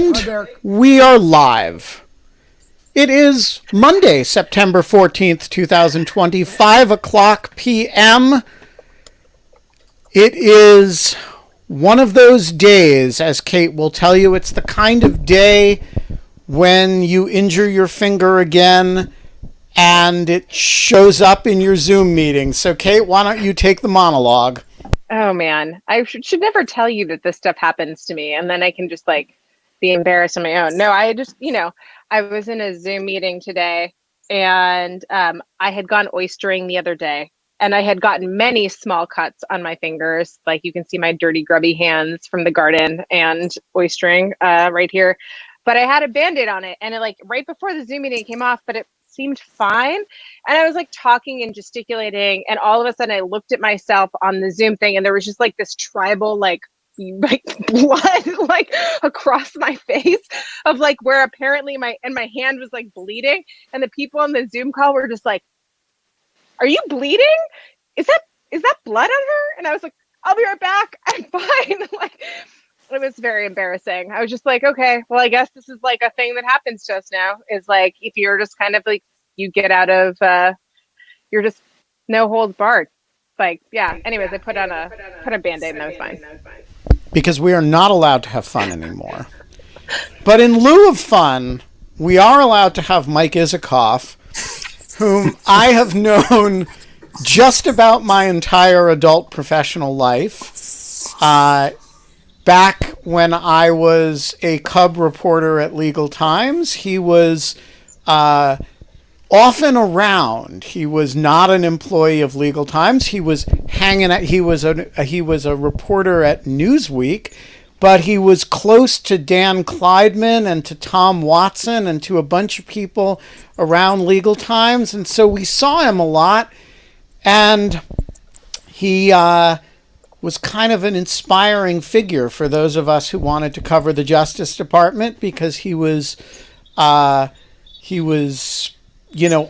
And we are live. It is Monday, September 14th, 2020, 5 o'clock p.m. It is one of those days, as Kate will tell you, it's the kind of day when you injure your finger again and it shows up in your Zoom meeting. So, Kate, why don't you take the monologue? Oh, man. I should never tell you that this stuff happens to me, and then I can just, be embarrassed on my own. No, I just, I was in a Zoom meeting today, and I had gone oystering the other day, and I had gotten many small cuts on my fingers. Like, you can see my dirty, grubby hands from the garden and oystering right here. But I had a Band-Aid on it, and it, right before the Zoom meeting, it came off, but it seemed fine. And I was talking and gesticulating, and all of a sudden I looked at myself on the Zoom thing, and there was just this tribal blood across my face of where apparently my hand was bleeding, and the people on the Zoom call were just "Are you bleeding? Is that blood on her?" And I was "I'll be right back. I'm fine." It was very embarrassing. I was just okay, well, I guess this is a thing that happens to us now, is if you're just kind of you get out of you're just no holds barred. Yeah. Anyways, I put a Band-Aid and that was fine. Because we are not allowed to have fun anymore. But in lieu of fun, we are allowed to have Mike Isikoff, whom I have known just about my entire adult professional life. Back when I was a cub reporter at Legal Times, he was often around. He was not an employee of Legal Times. He was hanging out. He was a reporter at Newsweek, but he was close to Dan Kleidman and to Tom Watson and to a bunch of people around Legal Times, and so we saw him a lot. And he was kind of an inspiring figure for those of us who wanted to cover the Justice Department, because he was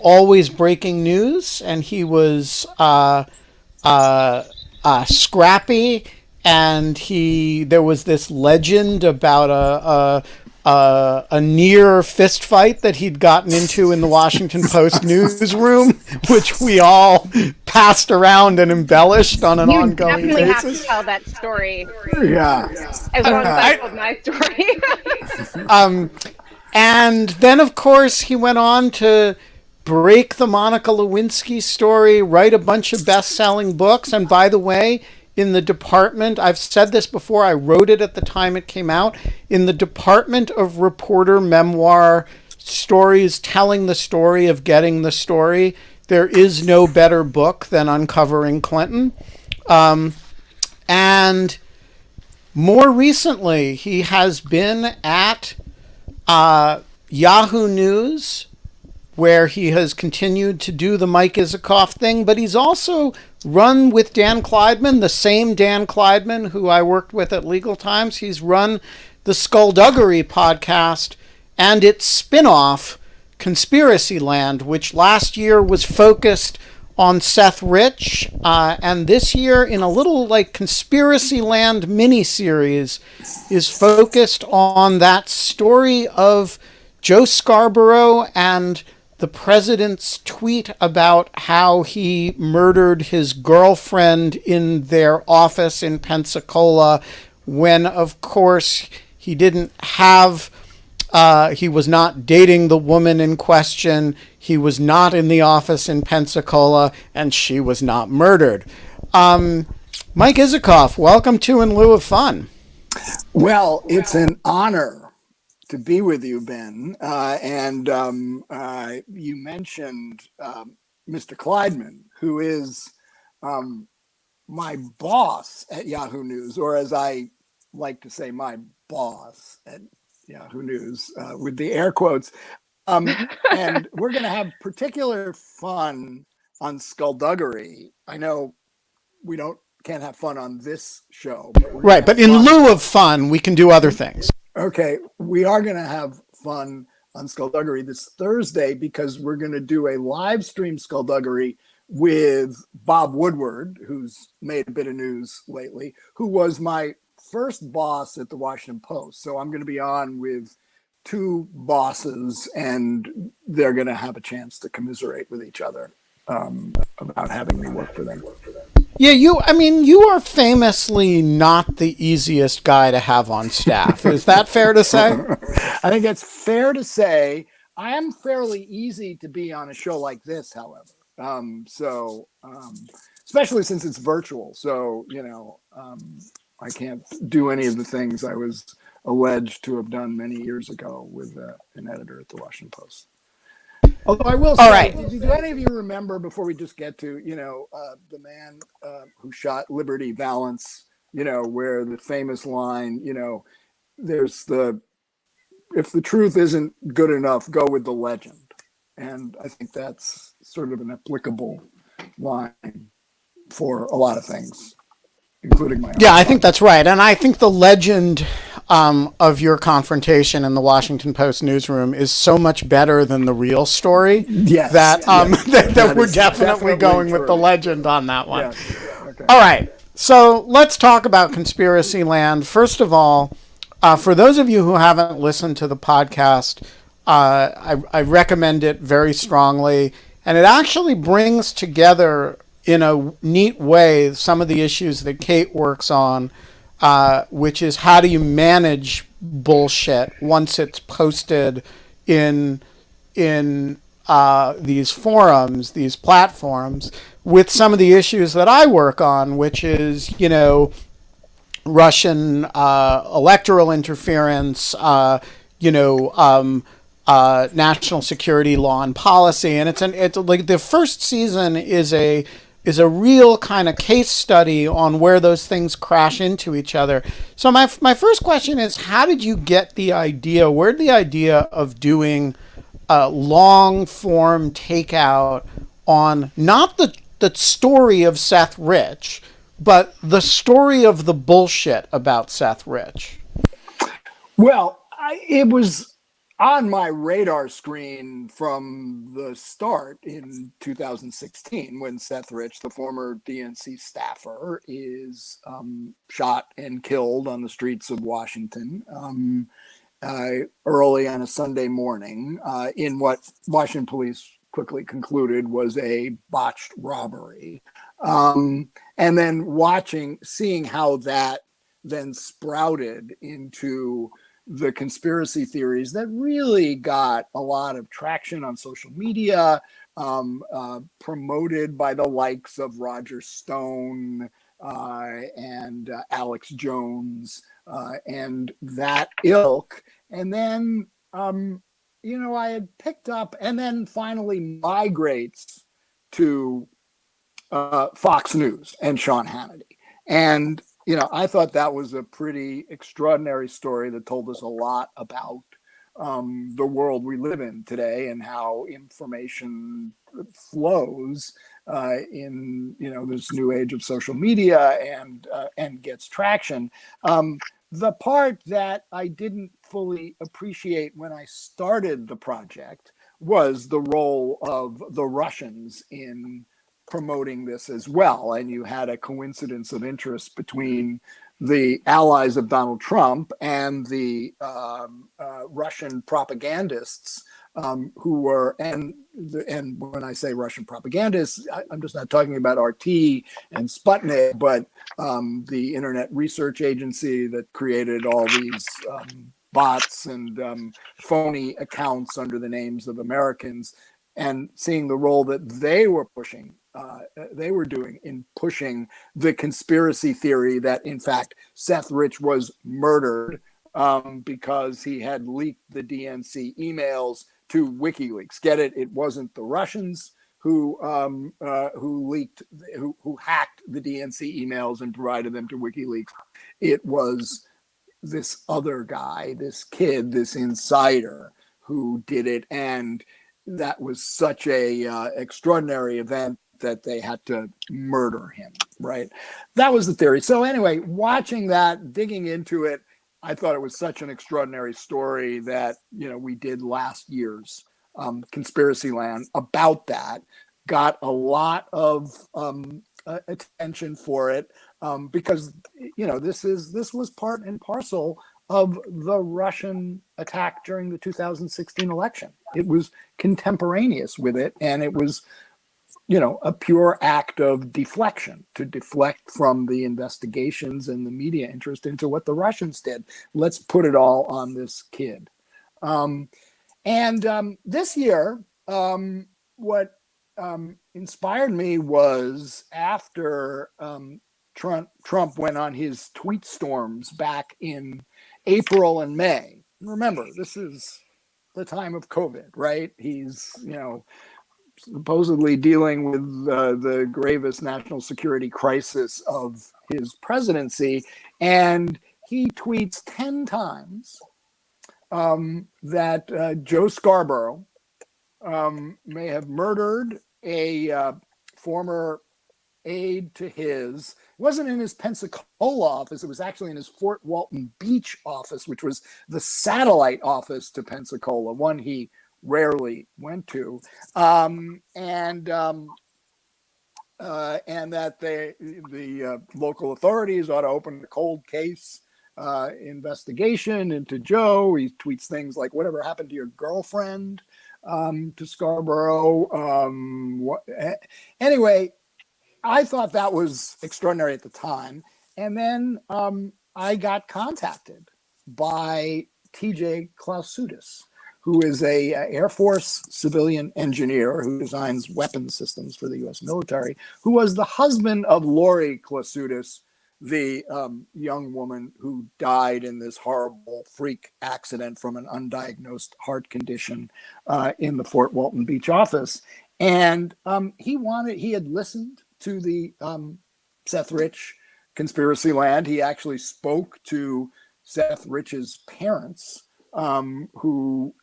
always breaking news, and he was scrappy, and there was this legend about a near fist fight that he'd gotten into in the Washington Post newsroom, which we all passed around and embellished on an ongoing basis. You definitely have to tell that story. Yeah. As long as I told my story. And then, of course, he went on to break the Monica Lewinsky story, write a bunch of best-selling books. And by the way, in the department, I've said this before, I wrote it at the time it came out, in the department of reporter memoir stories, telling the story of getting the story, there is no better book than Uncovering Clinton. And more recently, he has been at Yahoo News, where he has continued to do the Mike Isikoff thing, but he's also run with Dan Kleidman, the same Dan Kleidman who I worked with at Legal Times. He's run the Skullduggery podcast and its spin-off, Conspiracyland, which last year was focused on Seth Rich, and this year, in a little Conspiracyland miniseries, is focused on that story of Joe Scarborough and the president's tweet about how he murdered his girlfriend in their office in Pensacola, when, of course, he didn't have, he was not dating the woman in question, he was not in the office in Pensacola, and she was not murdered. Mike Isikoff, welcome to In Lieu of Fun. Well, it's an honor to be with you, Ben. And you mentioned Mr. Kleidman, who is my boss at Yahoo News, or as I like to say, my boss at Yahoo News, with the air quotes. And we're going to have particular fun on Skullduggery. I know we can't have fun on this show. Right, but in lieu of fun, we can do other things. Okay, we are going to have fun on Skullduggery this Thursday, because we're going to do a live stream Skullduggery with Bob Woodward, who's made a bit of news lately, who was my first boss at the Washington Post. So I'm going to be on with two bosses, and they're going to have a chance to commiserate with each other about having me work for them. Yeah, you are famously not the easiest guy to have on staff. Is that fair to say? I think it's fair to say. I am fairly easy to be on a show like this, however. Especially since it's virtual. So, I can't do any of the things I was alleged to have done many years ago with an editor at the Washington Post. Although I will say, do any of you remember, before we just get to, the man who shot Liberty Valance, where the famous line, there's if the truth isn't good enough, go with the legend. And I think that's sort of an applicable line for a lot of things, including my own. Yeah, I think that's right. And I think the legend of your confrontation in the Washington Post newsroom is so much better than the real story. Yes. That we're definitely going true with the legend on that one. Yes. Okay. All right. So let's talk about Conspiracyland. First of all, for those of you who haven't listened to the podcast, I recommend it very strongly. And it actually brings together in a neat way some of the issues that Kate works on, which is how do you manage bullshit once it's posted in these forums, these platforms, with some of the issues that I work on, which is, Russian electoral interference, national security law and policy. And it's like the first season is a real kind of case study on where those things crash into each other. So my first question is, how did you get the idea? Where'd the idea of doing a long form takeout on not the story of Seth Rich, but the story of the bullshit about Seth Rich? Well, it was on my radar screen from the start in 2016 when Seth Rich, the former DNC staffer, is shot and killed on the streets of Washington early on a Sunday morning in what Washington police quickly concluded was a botched robbery. And then seeing how that then sprouted into the conspiracy theories that really got a lot of traction on social media, promoted by the likes of Roger Stone and Alex Jones and that ilk. And then, I had picked up and then finally migrates to Fox News and Sean Hannity. And I thought that was a pretty extraordinary story that told us a lot about the world we live in today and how information flows in this new age of social media and gets traction. The part that I didn't fully appreciate when I started the project was the role of the Russians in promoting this as well. And you had a coincidence of interest between the allies of Donald Trump and the Russian propagandists who were, and when I say Russian propagandists, I'm just not talking about RT and Sputnik, but the Internet Research Agency that created all these bots and phony accounts under the names of Americans, and seeing the role that they were doing in pushing the conspiracy theory that, in fact, Seth Rich was murdered because he had leaked the DNC emails to WikiLeaks. Get it? It wasn't the Russians who hacked the DNC emails and provided them to WikiLeaks. It was this other guy, this kid, this insider who did it, and that was such a extraordinary event that they had to murder him, right? That was the theory. So anyway, watching that, digging into it, I thought it was such an extraordinary story that, we did last year's Conspiracyland about that, got a lot of attention for it. because this was part and parcel of the Russian attack during the 2016 election. It was contemporaneous with it, and it was, a pure act of deflection, to deflect from the investigations and the media interest into what the Russians did. Let's put it all on this kid. This year, what inspired me was after Trump went on his tweet storms back in April and May. Remember, this is the time of COVID, right? He's, supposedly dealing with the gravest national security crisis of his presidency. And he tweets 10 times that Joe Scarborough may have murdered a former aide to his. It wasn't in his Pensacola office. It was actually in his Fort Walton Beach office, which was the satellite office to Pensacola, one he rarely went to, and that the local authorities ought to open a cold case investigation into Joe. He tweets things like, "Whatever happened to your girlfriend?" To Scarborough. Anyway, I thought that was extraordinary at the time, and then I got contacted by TJ Clausewitz, who is a Air Force civilian engineer who designs weapons systems for the U.S. military, who was the husband of Lori Clausewitz, the young woman who died in this horrible freak accident from an undiagnosed heart condition in the Fort Walton Beach office. And he had listened to the Seth Rich Conspiracyland. He actually spoke to Seth Rich's parents, who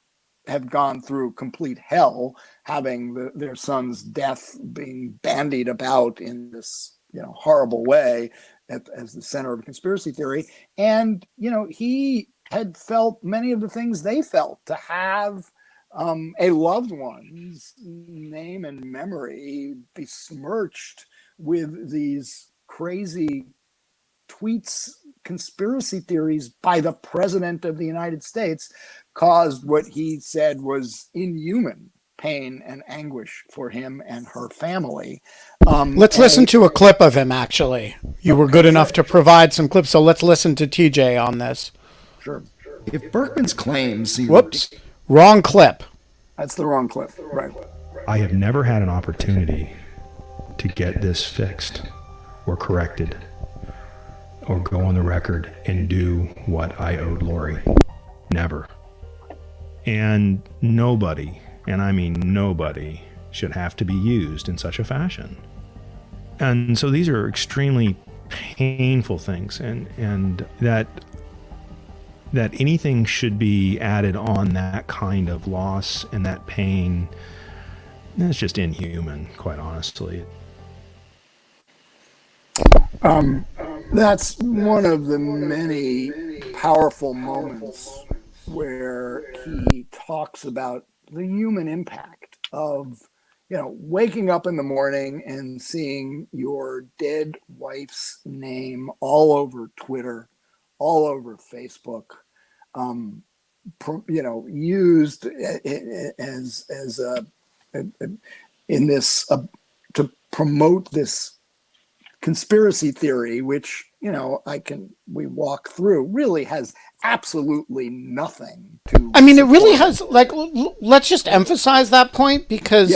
have gone through complete hell, having their son's death being bandied about in this horrible way as the center of a conspiracy theory. And he had felt many of the things they felt, to have a loved one's name and memory besmirched with these crazy tweets, conspiracy theories by the president of the United States, caused what he said was inhuman pain and anguish for him and her family. Let's listen to a clip of him, actually. You were good enough to provide some clips, so let's listen to TJ on this. Sure. If Berkman's claims... Whoops. Wrong clip. That's the wrong clip. Right. I have never had an opportunity to get this fixed or corrected or go on the record and do what I owed Lori. Never. And nobody, and I mean nobody, should have to be used in such a fashion. And so these are extremely painful things, and that anything should be added on that kind of loss and that pain, it's just inhuman, quite honestly. That's one of the many powerful moments where he talks about the human impact of, waking up in the morning and seeing your dead wife's name all over Twitter, all over Facebook, used as in this to promote this conspiracy theory, which we walk through, really has absolutely nothing to. I mean, it really has. Let's just emphasize that point, because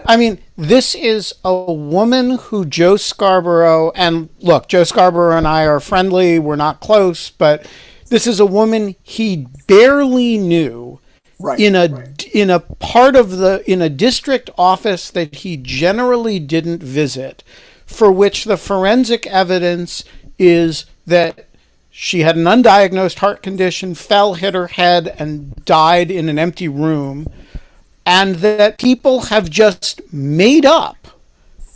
I mean, this is a woman who Joe Scarborough, and look, Joe Scarborough and I are friendly. We're not close, but this is a woman he barely knew. Right, in a part of in a district office that he generally didn't visit, for which the forensic evidence is that she had an undiagnosed heart condition, fell, hit her head, and died in an empty room, and that people have just made up.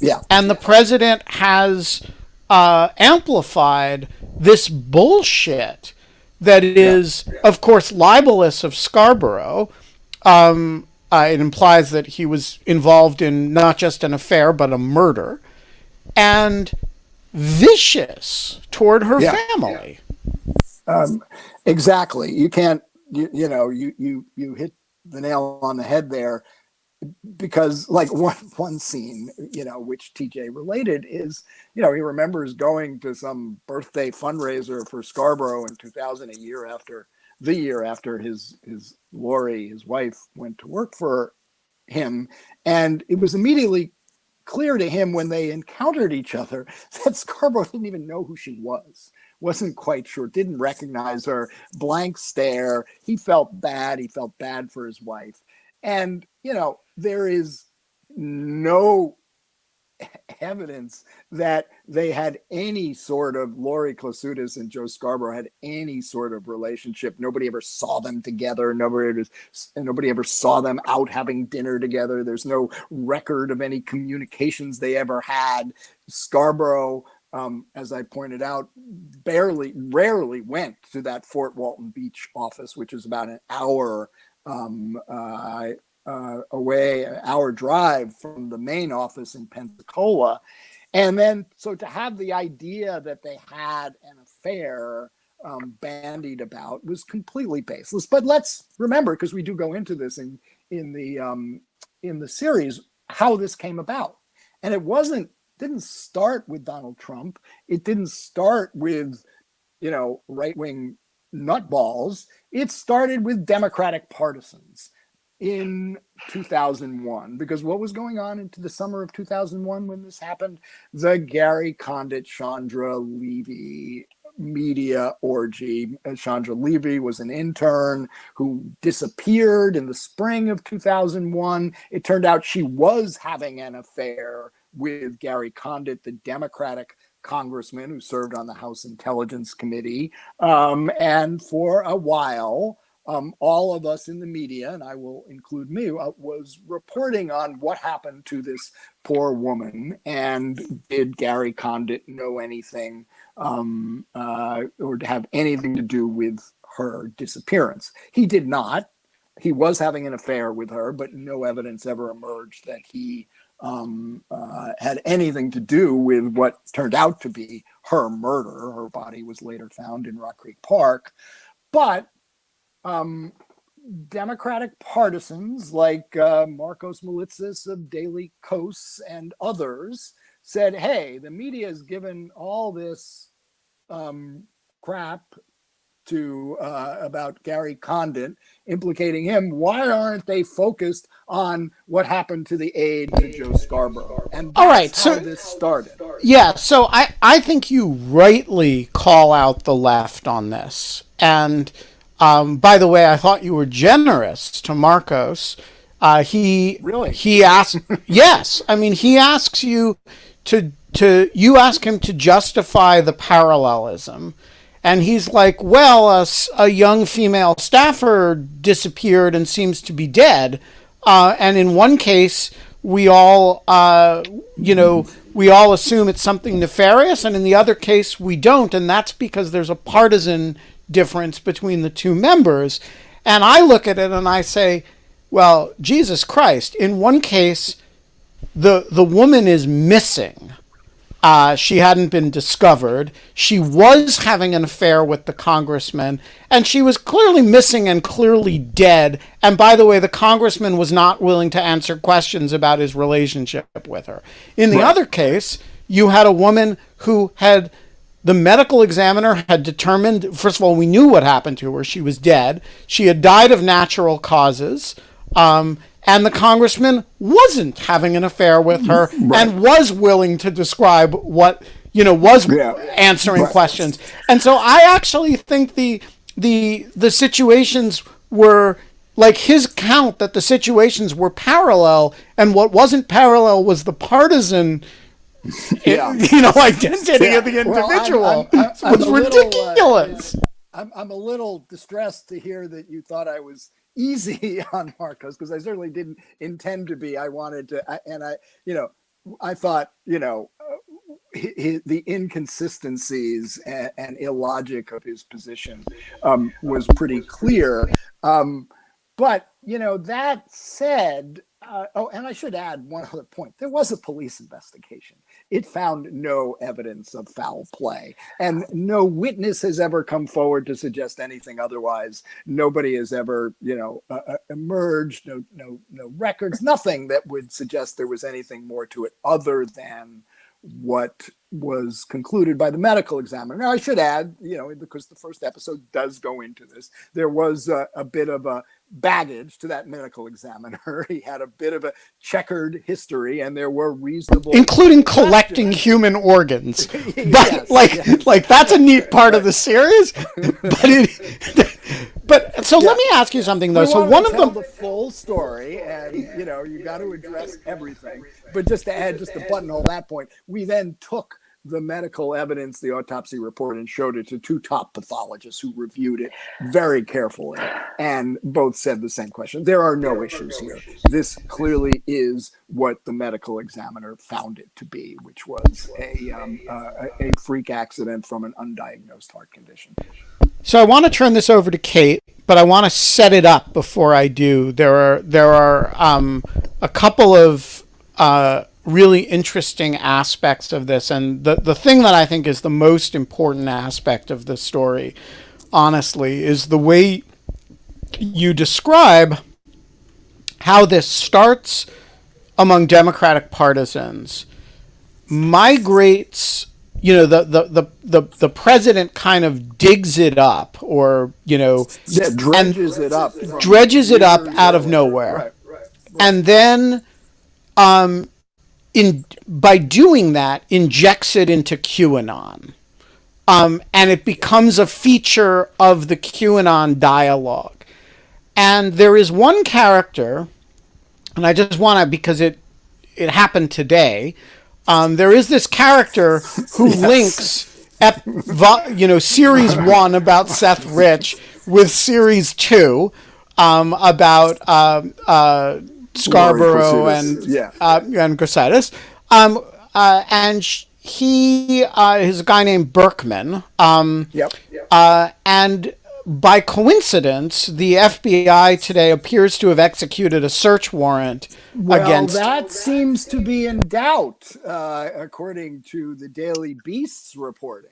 Yeah. And the president has amplified this bullshit that is, of course, libelous of Scarborough. It implies that he was involved in not just an affair, but a murder. And vicious toward her Yeah. family. Exactly. You can't, you hit the nail on the head there, because like one scene, which TJ related is, he remembers going to some birthday fundraiser for Scarborough in 2000, the year after his Lori, his wife, went to work for him. And it was immediately clear to him when they encountered each other that Scarborough didn't even know who she was. Wasn't quite sure, didn't recognize her, blank stare. He felt bad. He felt bad for his wife. And, there is no evidence that they had any sort of, Lori Klosutis and Joe Scarborough had any sort of relationship. Nobody ever saw them together. Nobody ever saw them out having dinner together. There's no record of any communications they ever had. Scarborough, as I pointed out, rarely went to that Fort Walton Beach office, which is about an hour away, an hour drive from the main office in Pensacola. And then, so to have the idea that they had an affair bandied about was completely baseless. But let's remember, because we do go into this in the series, how this came about. And it didn't start with Donald Trump. It didn't start with, right-wing nutballs. It started with Democratic partisans in 2001, because what was going on into the summer of 2001 when this happened? The Gary Condit, Chandra Levy media orgy. Chandra Levy was an intern who disappeared in the spring of 2001. It turned out she was having an affair with Gary Condit, the Democratic congressman who served on the House Intelligence Committee. And for a while, all of us in the media, and I will include me, was reporting on what happened to this poor woman, and did Gary Condit know anything or to have anything to do with her disappearance? He did not. He was having an affair with her, but no evidence ever emerged that he had anything to do with what turned out to be her murder. Her body was later found in Rock Creek Park. But Democratic partisans like Marcos Malitsis of Daily Kos and others said, hey, the media has given all this crap to about Gary Condit, implicating him. Why aren't they focused on what happened to the aide to Joe Scarborough? And that's all right, how this started. Yeah, so I think you rightly call out the left on this. And by the way, I thought you were generous to Marcos. He asked, yes, I mean, he asks you you ask him to justify the parallelism. And he's like, well, a young female staffer disappeared and seems to be dead. And in one case, we all assume it's something nefarious. And in the other case, we don't. And that's because there's a partisan difference between the two members. And I look at it and I say, well, Jesus Christ, in one case, the woman is missing. She hadn't been discovered. She was having an affair with the congressman, and she was clearly missing and clearly dead. And by the way, the congressman was not willing to answer questions about his relationship with her. In the other case, you had a woman who the medical examiner had determined, first of all, we knew what happened to her. She was dead. She had died of natural causes. And the congressman wasn't having an affair with her and was willing to describe what, was answering questions. And so I actually think the situations were, like, his count that the situations were parallel, and what wasn't parallel was the partisan identity of the individual. It was ridiculous. I'm a little distressed to hear that you thought I was easy on Marcos, because I certainly didn't intend to be. I wanted to, I thought, the inconsistencies and illogic of his position was pretty clear. But, that said, and I should add one other point. There was a police investigation. it found no evidence of foul play. And no witness has ever come forward to suggest anything otherwise. Nobody has ever, emerged, no records, nothing that would suggest there was anything more to it other than what was concluded by the medical examiner. Now, I should add, because the first episode does go into this, there was a bit of a baggage to that medical examiner. He had a bit of a checkered history, and there were reasonable, including collecting human organs. But yes. like that's a neat part of the series. But let me ask you something though. So one of them, the full story, and you got to address everything. But just to add, just to buttonhole that point, we then took the medical evidence, the autopsy report, and showed it to two top pathologists who reviewed it very carefully, and both said the same question. There are no issues here. This clearly is what the medical examiner found it to be, which was a freak accident from an undiagnosed heart condition. So I want to turn this over to Kate, but I want to set it up before I do. There are a couple of really interesting aspects of this, and the thing that I think is the most important aspect of the story, honestly, is the way you describe how this starts among Democratic partisans, migrates. The president kind of digs it up, or dredges it up out of nowhere, right. And then by doing that, injects it into QAnon, and it becomes a feature of the QAnon dialogue. And there is one character, and I just want to, because it happened today. There is this character who links, series 1 about Seth Rich with series 2 about Scarborough and Grisidis. And he is a guy named Berkman. And by coincidence, the FBI today appears to have executed a search warrant against... that seems to be in doubt, according to the Daily Beast's reporting.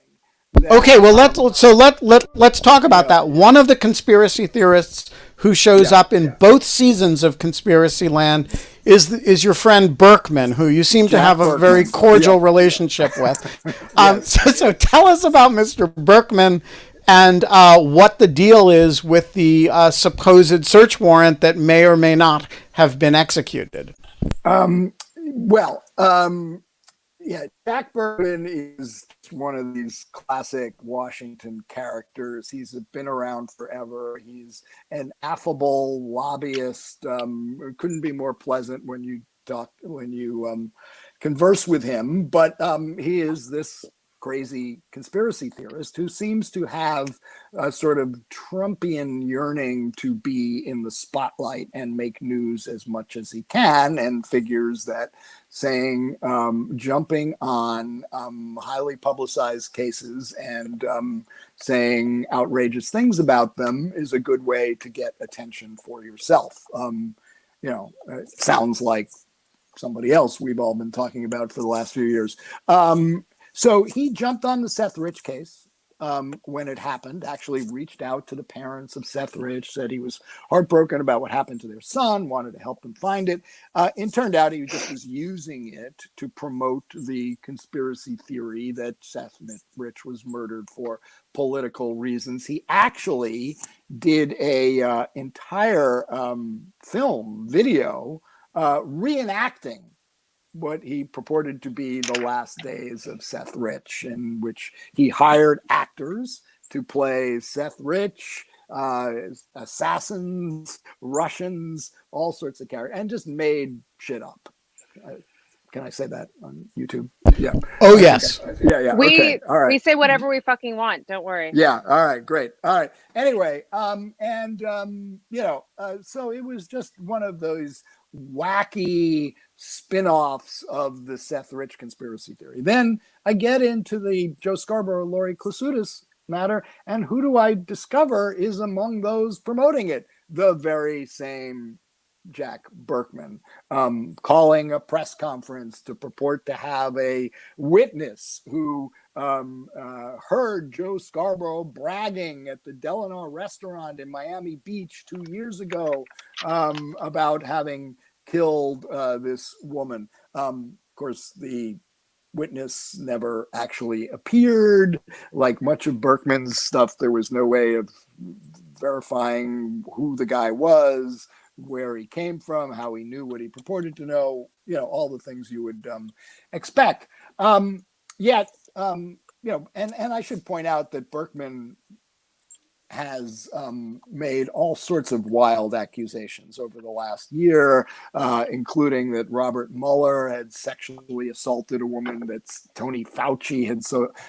Okay, well, let's talk about that. One of the conspiracy theorists who shows up in both seasons of Conspiracyland is your friend Berkman, who you seem to have a very cordial relationship with. So tell us about Mr. Berkman and what the deal is with the supposed search warrant that may or may not have been executed. Jack Berkman is one of these classic Washington characters. He's been around forever. He's an affable lobbyist. Couldn't be more pleasant when you converse with him. But he is this crazy conspiracy theorist who seems to have a sort of Trumpian yearning to be in the spotlight and make news as much as he can, and figures that jumping on highly publicized cases and saying outrageous things about them is a good way to get attention for yourself. It sounds like somebody else we've all been talking about for the last few years. So he jumped on the Seth Rich case when it happened, actually reached out to the parents of Seth Rich, said he was heartbroken about what happened to their son, wanted to help them find it. It turned out he just was using it to promote the conspiracy theory that Seth Rich was murdered for political reasons. He actually did a entire video reenacting what he purported to be the last days of Seth Rich, in which he hired actors to play Seth Rich, assassins, Russians, all sorts of characters, and just made shit up. Can I say that on YouTube? Yeah. Oh, yes. Okay. Yeah. Okay. All right. We say whatever we fucking want. Don't worry. Yeah. All right. Great. All right. Anyway, so it was just one of those wacky spin-offs of the Seth Rich conspiracy theory. Then I get into the Joe Scarborough, Lori Klousudis matter, and who do I discover is among those promoting it? The very same Jack Berkman, calling a press conference to purport to have a witness who heard Joe Scarborough bragging at the Delano restaurant in Miami Beach 2 years ago about having killed this woman. Of course, the witness never actually appeared. Like much of Berkman's stuff, there was no way of verifying who the guy was, where he came from, how he knew what he purported to know, all the things you would expect. Yet, and I should point out that Berkman has made all sorts of wild accusations over the last year, including that Robert Mueller had sexually assaulted a woman, that Tony Fauci had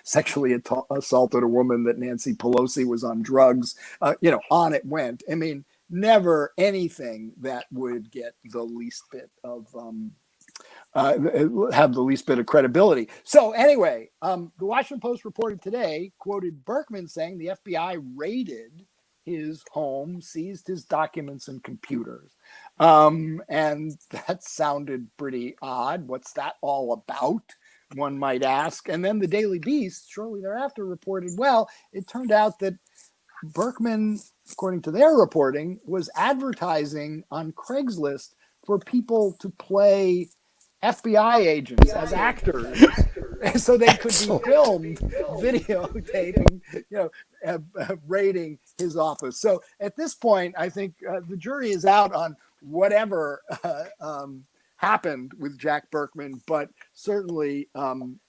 sexually assaulted a woman, that Nancy Pelosi was on drugs. On it went. I mean, never anything that would get the least bit of have the least bit of credibility. So anyway, the Washington Post reported today, quoted Berkman saying the FBI raided his home, seized his documents and computers. And that sounded pretty odd. What's that all about, one might ask? And then the Daily Beast shortly thereafter reported, well, it turned out that Berkman, according to their reporting, was advertising on Craigslist for people to play FBI agents as actors, so they could be filmed videotaping, raiding his office. So at this point, I think the jury is out on whatever happened with Jack Berkman, but certainly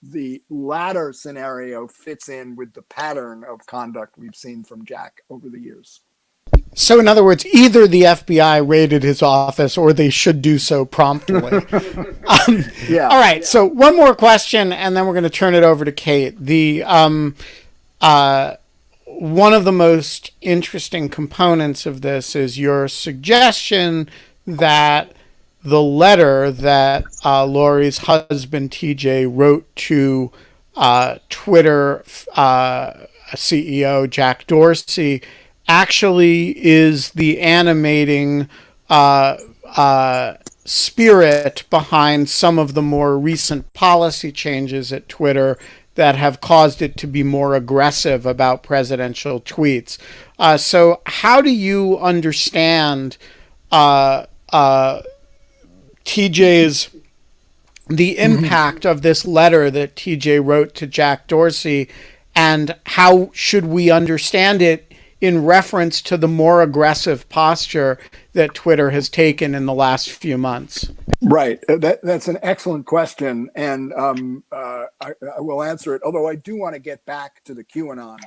the latter scenario fits in with the pattern of conduct we've seen from Jack over the years. So in other words, either the FBI raided his office or they should do so promptly. Yeah. All right. So one more question, and then we're going to turn it over to Kate. The one of the most interesting components of this is your suggestion that the letter that Lori's husband, TJ, wrote to Twitter CEO Jack Dorsey actually is the animating spirit behind some of the more recent policy changes at Twitter that have caused it to be more aggressive about presidential tweets. So how do you understand TJ's, the impact of this letter that TJ wrote to Jack Dorsey, and how should we understand it in reference to the more aggressive posture that Twitter has taken in the last few months? Right. That's an excellent question, and I will answer it. Although I do want to get back to the QAnon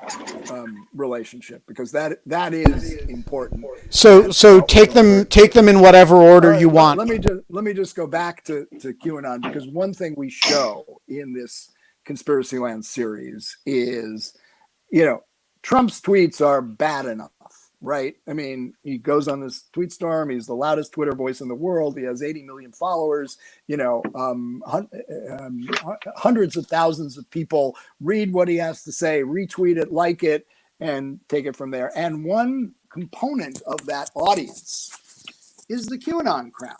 relationship, because that is important. So take them in whatever order you want. Let me just go back to QAnon, because one thing we show in this Conspiracyland series is, Trump's tweets are bad enough, right? I mean, he goes on this tweet storm. He's the loudest Twitter voice in the world. He has 80 million followers. Hundreds of thousands of people read what he has to say, retweet it, like it, and take it from there. And one component of that audience is the QAnon crowd.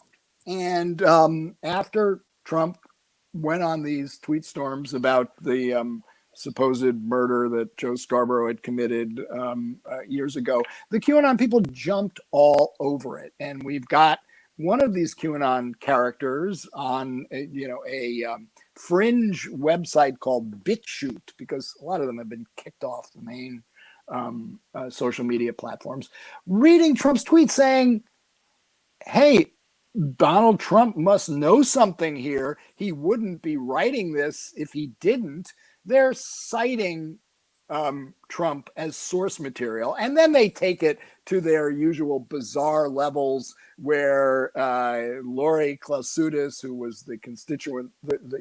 And after Trump went on these tweet storms about the supposed murder that Joe Scarborough had committed years ago, the QAnon people jumped all over it. And we've got one of these QAnon characters on a fringe website called BitChute, because a lot of them have been kicked off the main social media platforms, reading Trump's tweet saying, hey, Donald Trump must know something here. He wouldn't be writing this if he didn't. They're citing Trump as source material, and then they take it to their usual bizarre levels where Lori Klausutis, who was the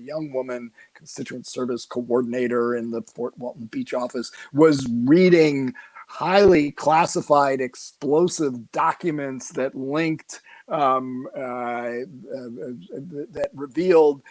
young woman constituent service coordinator in the Fort Walton Beach office, was reading highly classified explosive documents that linked that revealed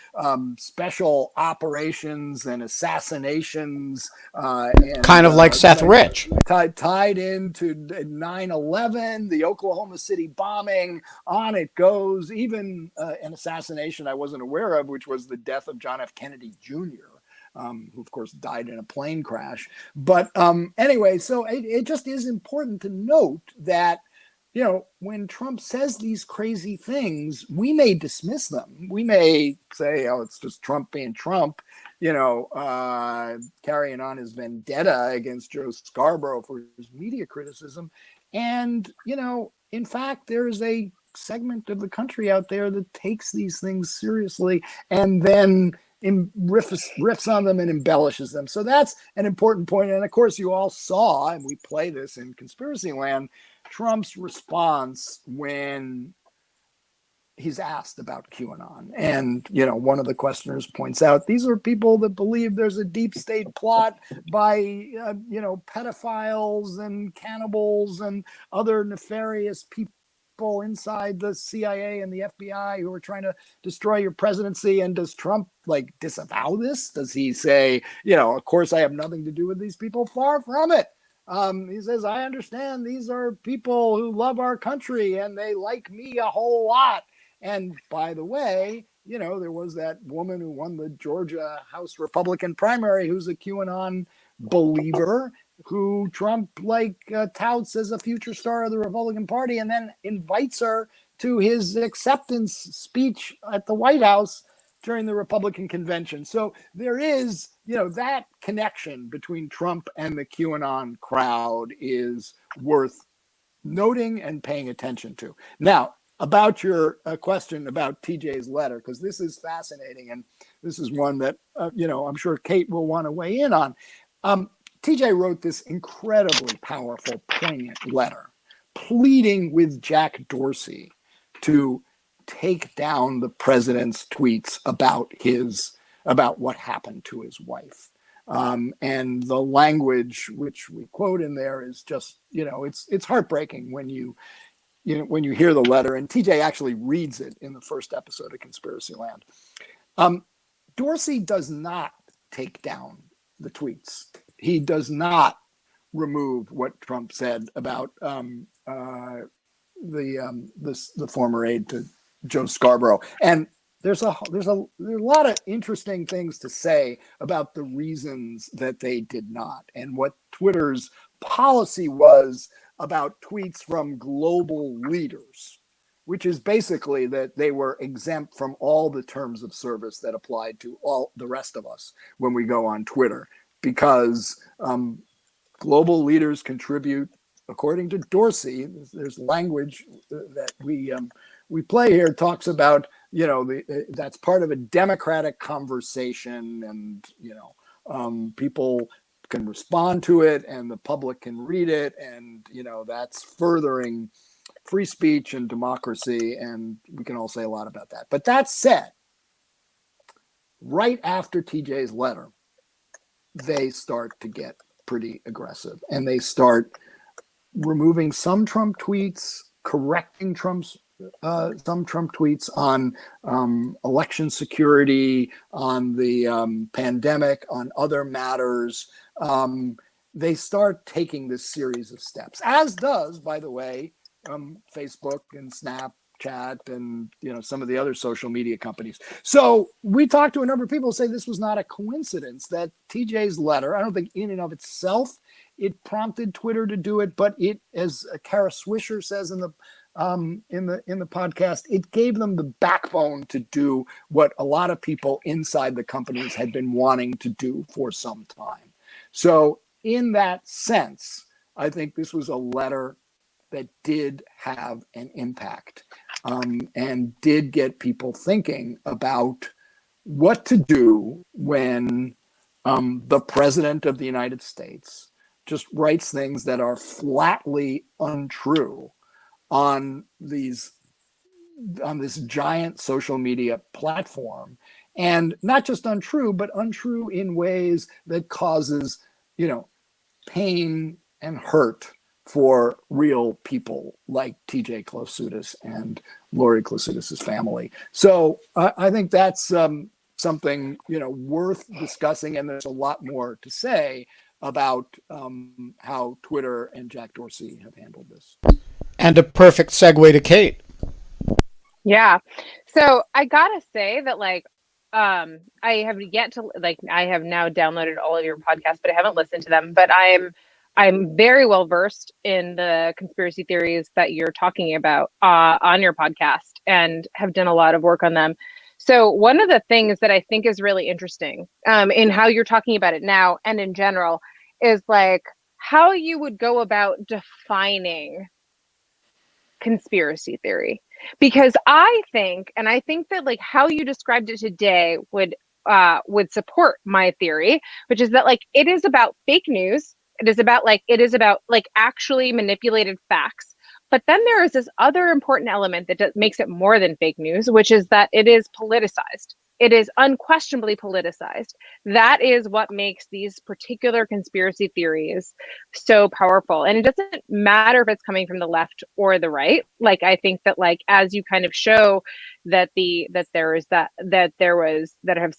special operations and assassinations, and Kind of like Seth Rich. tied into 9/11, the Oklahoma City bombing. On it goes. Even an assassination I wasn't aware of, which was the death of John F. Kennedy Jr., who of course died in a plane crash. But anyway, so it just is important to note that, you know, when Trump says these crazy things, we may dismiss them. We may say, oh, it's just Trump being Trump, you know, carrying on his vendetta against Joe Scarborough for his media criticism. And, you know, in fact, there is a segment of the country out there that takes these things seriously and then riffs on them and embellishes them. So that's an important point. And of course, you all saw, and we play this in Conspiracyland, Trump's response when he's asked about QAnon. And, you know, one of the questioners points out, these are people that believe there's a deep state plot by, you know, pedophiles and cannibals and other nefarious people inside the CIA and the FBI who are trying to destroy your presidency. And does Trump like disavow this? Does he say, you know, of course I have nothing to do with these people? Far from it. He says, I understand these are people who love our country and they like me a whole lot. And by the way, you know, there was that woman who won the Georgia House Republican primary who's a QAnon believer, who Trump touts as a future star of the Republican Party, and then invites her to his acceptance speech at the White House during the Republican convention. So there is, you know, that connection between Trump and the QAnon crowd is worth noting and paying attention to. Now, about your question about TJ's letter, because this is fascinating, and this is one that, you know, I'm sure Kate will want to weigh in on. TJ wrote this incredibly powerful, poignant letter, pleading with Jack Dorsey to take down the president's tweets about what happened to his wife. And the language which we quote in there is just, you know, it's heartbreaking when you hear the letter. And TJ actually reads it in the first episode of Conspiracyland. Dorsey does not take down the tweets. He does not remove what Trump said about the former aide to Joe Scarborough. And there's a lot of interesting things to say about the reasons that they did not, and what Twitter's policy was about tweets from global leaders, which is basically that they were exempt from all the terms of service that applied to all the rest of us when we go on Twitter, because global leaders contribute, according to Dorsey. There's language that we play here, talks about, you know, that's part of a democratic conversation, and, you know, people can respond to it and the public can read it, and, you know, that's furthering free speech and democracy, and we can all say a lot about that. But that said, right after TJ's letter, they start to get pretty aggressive, and they start removing some Trump tweets, correcting some Trump tweets on election security, on the pandemic, on other matters. They start taking this series of steps, as does, by the way, Facebook and Snapchat and, you know, some of the other social media companies. So we talked to a number of people who say this was not a coincidence, that TJ's letter, I don't think in and of itself it prompted Twitter to do it, but it, as Kara Swisher says in the podcast, it gave them the backbone to do what a lot of people inside the companies had been wanting to do for some time. So in that sense, I think this was a letter that did have an impact, and did get people thinking about what to do when the president of the United States just writes things that are flatly untrue on this giant social media platform, and not just untrue, but untrue in ways that causes, you know, pain and hurt for real people like TJ Klosutis and Lori Klosutis' family. So I think that's something, worth discussing. And there's a lot more to say about how Twitter and Jack Dorsey have handled this. And a perfect segue to Kate. Yeah. So I gotta say that I have yet to I have now downloaded all of your podcasts, but I haven't listened to them. But I'm very well versed in the conspiracy theories that you're talking about on your podcast, and have done a lot of work on them. So one of the things that I think is really interesting in how you're talking about it now and in general is how you would go about defining conspiracy theory. Because I think that how you described it today would support my theory, which is that it is about fake news. It is about actually manipulated facts. But then there is this other important element that makes it more than fake news, which is that it is politicized. It is unquestionably politicized. That is what makes these particular conspiracy theories so powerful. And it doesn't matter if it's coming from the left or the right. I think that as you kind of show that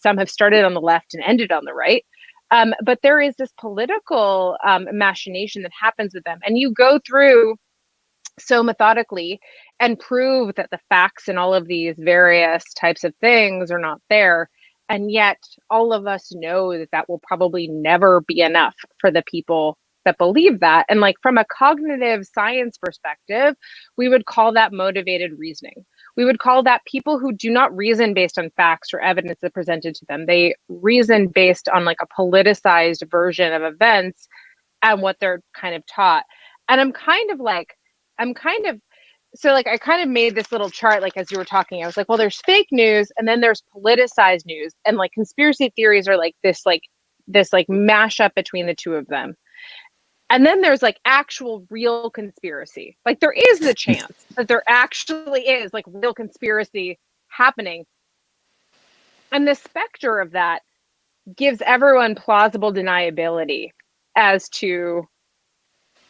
some have started on the left and ended on the right. But there is this political machination that happens with them. And you go through so methodically and prove that the facts and all of these various types of things are not there. And yet all of us know that will probably never be enough for the people that believe that. And from a cognitive science perspective, we would call that motivated reasoning. We would call that people who do not reason based on facts or evidence that presented to them. They reason based on a politicized version of events and what they're kind of taught. And I kind of made this little chart, as you were talking. I was well, there's fake news, and then there's politicized news, and conspiracy theories are this mashup between the two of them. And then there's actual real conspiracy. There is the chance that there actually is real conspiracy happening. And the specter of that gives everyone plausible deniability as to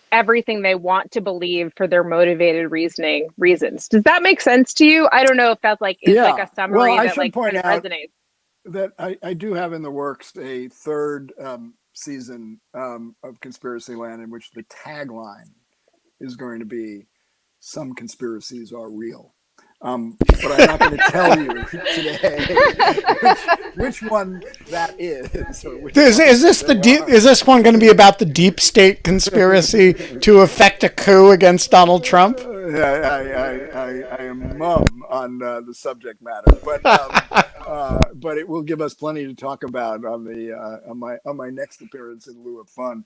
everything they want to believe for their motivated reasons. Does that make sense to you? I don't know if that's a summary that kind of resonates. That I do have in the works a third season of Conspiracyland, in which the tagline is going to be "Some conspiracies are real." But I'm not going to tell you today which one that is. Is this one going to be about the deep state conspiracy to effect a coup against Donald Trump? I am mum on the subject matter, but it will give us plenty to talk about on my next appearance in lieu of fun.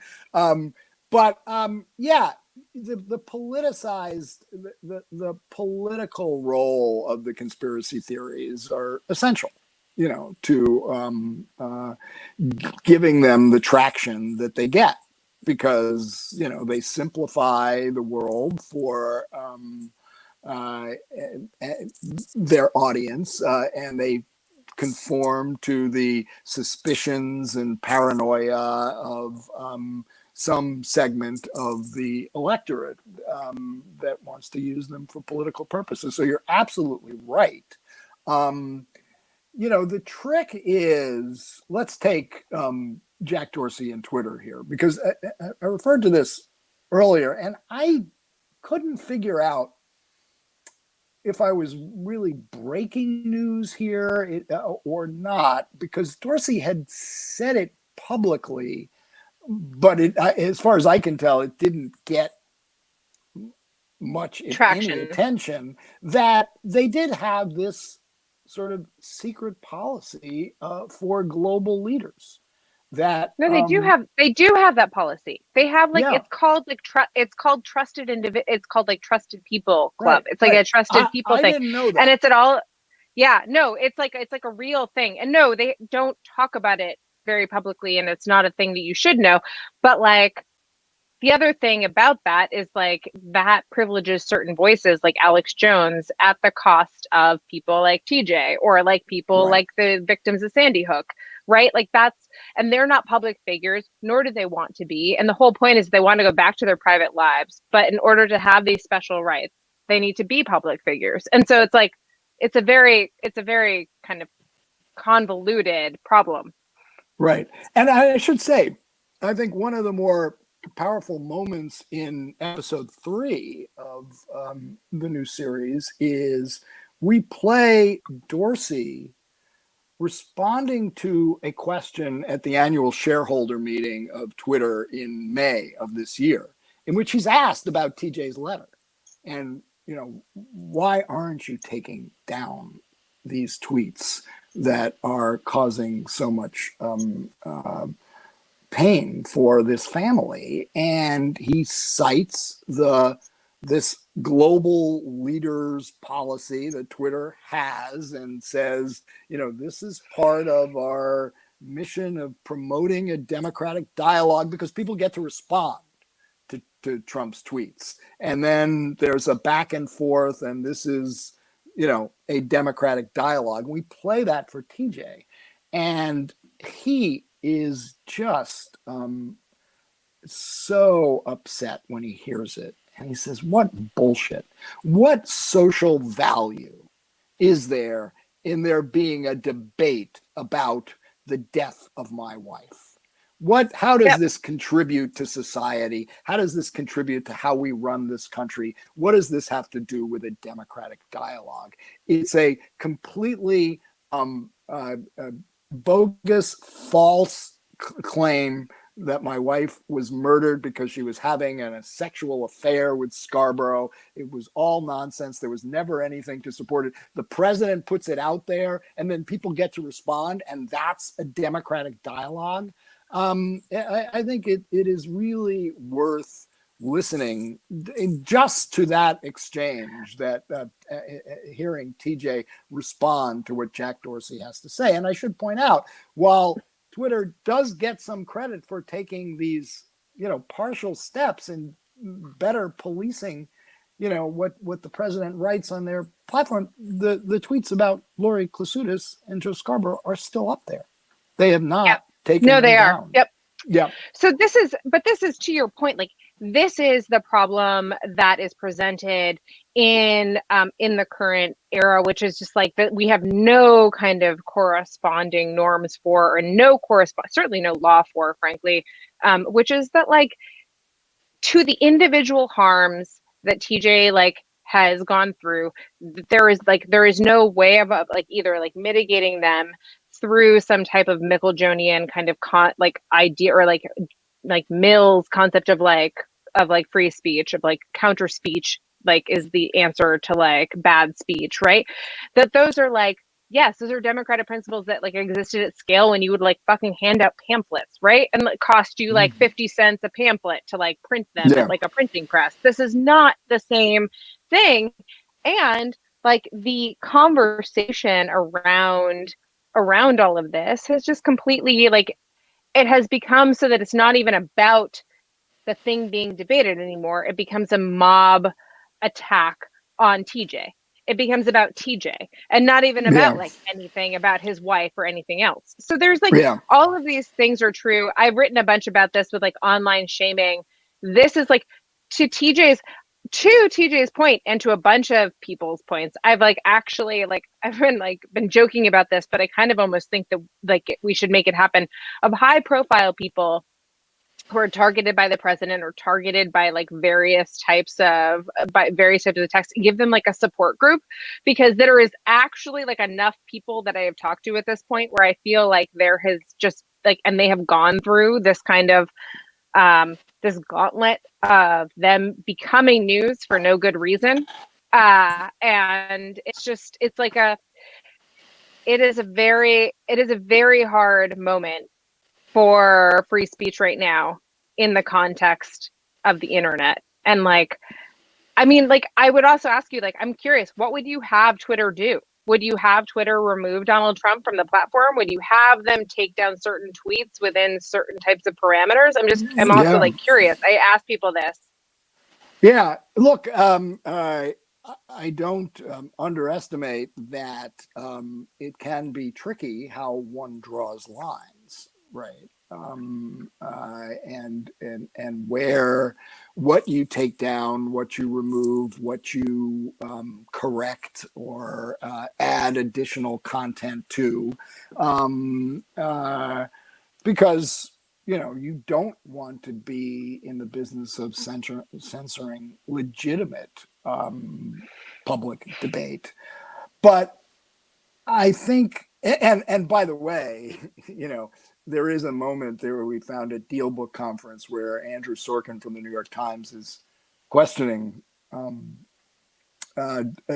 The politicized, the political role of the conspiracy theories are essential, to giving them the traction that they get, because they simplify the world for their audience, and they conform to the suspicions and paranoia of some segment of the electorate that wants to use them for political purposes. So you're absolutely right. The trick is, let's take Jack Dorsey and Twitter here, because I referred to this earlier, and I couldn't figure out if I was really breaking news here or not, because Dorsey had said it publicly, but as far as I can tell, it didn't get much traction, any attention, that they did have this sort of secret policy for global leaders. That they do have that policy. They have it's called trusted it's called Trusted People Club. Right, it's a trusted people thing. I didn't know that. And it's at all. Yeah, no, it's a real thing. And no, they don't talk about it very publicly, and it's not a thing that you should know. But the other thing about that is that privileges certain voices like Alex Jones at the cost of people like TJ, or people like the victims of Sandy Hook. right? Like and they're not public figures, nor do they want to be. And the whole point is they want to go back to their private lives. But in order to have these special rights, they need to be public figures. And so it's like, it's a very kind of convoluted problem. Right. And I should say, I think one of the more powerful moments in episode 3 of the new series is we play Dorsey responding to a question at the annual shareholder meeting of Twitter in May of this year, in which he's asked about TJ's letter. And, why aren't you taking down these tweets that are causing so much pain for this family? And he cites this global leaders policy that Twitter has and says, this is part of our mission of promoting a democratic dialogue because people get to respond to Trump's tweets. And then there's a back and forth, and this is, a democratic dialogue. We play that for TJ. And he is just so upset when he hears it. And he says, what bullshit? What social value is there in there being a debate about the death of my wife? How does this contribute to society? How does this contribute to how we run this country? What does this have to do with a democratic dialogue? It's a completely bogus, false claim that my wife was murdered because she was having a sexual affair with Scarborough. It was all nonsense. There was never anything to support it. The president puts it out there, and then people get to respond, and that's a democratic dialogue. I think it is really worth listening just to that exchange, that hearing TJ respond to what Jack Dorsey has to say. And I should point out, while Twitter does get some credit for taking these, partial steps in better policing, what the president writes on their platform, the tweets about Lori Klasutis and Joe Scarborough are still up there. They have not taken them down. Yep. Yeah. So this is to your point, like, this is the problem that is presented in the current era, which is just like that we have no kind of corresponding norms for, or certainly no law for, frankly, which is that, like, to the individual harms that TJ has gone through, there is no way of either mitigating them through some type of Micheljonian kind of idea, or like Mill's concept of free speech, of counter speech, is the answer to bad speech, right? That those are yes, those are democratic principles that existed at scale when you would fucking hand out pamphlets, right? And it cost you 50 cents a pamphlet to print them at a printing press. This is not the same thing. And the conversation around all of this has just completely it has become so that it's not even about the thing being debated anymore. It becomes a mob attack on TJ. It becomes about TJ and not even about anything about his wife or anything else. So there's all of these things are true. I've written a bunch about this with online shaming. This is to TJ's point, and to a bunch of people's points. I've I've been joking about this, but I kind of almost think that we should make it happen, of high profile people who are targeted by the president or targeted by various types of attacks, give them a support group, because there is actually enough people that I have talked to at this point where I feel there has just and they have gone through this kind of this gauntlet of them becoming news for no good reason. And it is a very hard moment for free speech right now in the context of the internet. And I would also ask you, I'm curious, what would you have Twitter do? Would you have Twitter remove Donald Trump from the platform? Would you have them take down certain tweets within certain types of parameters? I'm also curious. I ask people this. Yeah, look, I I don't underestimate that it can be tricky how one draws lines, right? And where what you take down, what you remove, what you correct or add additional content to, because you don't want to be in the business of censoring legitimate public debate. But I think, and by the way, there is a moment there where we found a Deal Book conference where Andrew Sorkin from the New York Times is questioning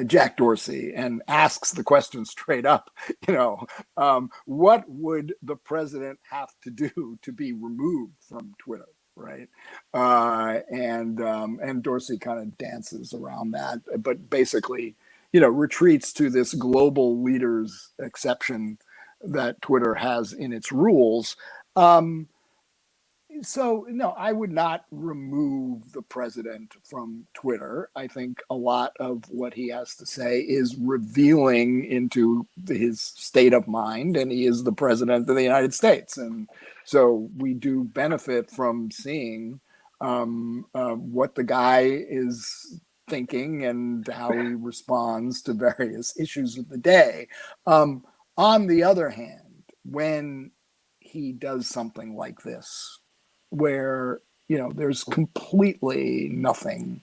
Jack Dorsey and asks the question straight up, what would the president have to do to be removed from Twitter, right? And Dorsey kind of dances around that, but basically, retreats to this global leaders exception that Twitter has in its rules. So, no, I would not remove the president from Twitter. I think a lot of what he has to say is revealing into his state of mind, and he is the president of the United States. And so we do benefit from seeing what the guy is thinking and how he responds to various issues of the day. On the other hand, when he does something like this, where there's completely nothing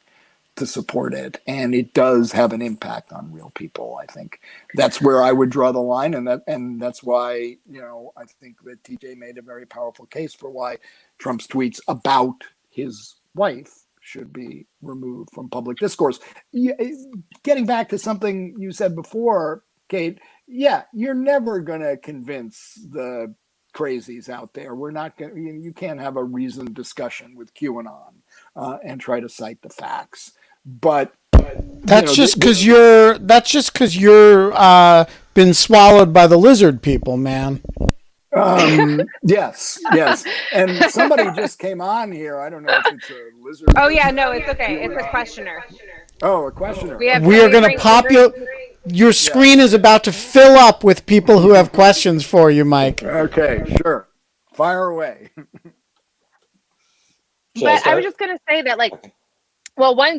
to support it, and it does have an impact on real people, I think that's where I would draw the line, and that's why I think that TJ made a very powerful case for why Trump's tweets about his wife should be removed from public discourse. Getting back to something you said before, Kate, you're never going to convince the crazies out there. We're not going. You can't have a reasoned discussion with QAnon and try to cite the facts. But that's just because you're been swallowed by the lizard people, man. Yes. And somebody just came on here. I don't know if it's a lizard. Oh yeah, no, it's okay. It's a questioner. Oh, a questioner. We are going to pop you. Your screen is about to fill up with people who have questions for you, Mike. Okay, sure. Fire away. But I was just going to say that,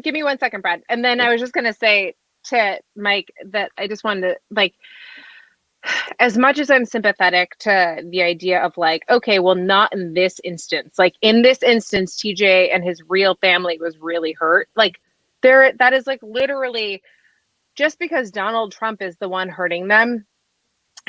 give me 1 second, Brad. And then I was just going to say to Mike that I just wanted to, as much as I'm sympathetic to the idea of okay, well, not in this instance. In this instance, TJ and his real family was really hurt. That is literally, just because Donald Trump is the one hurting them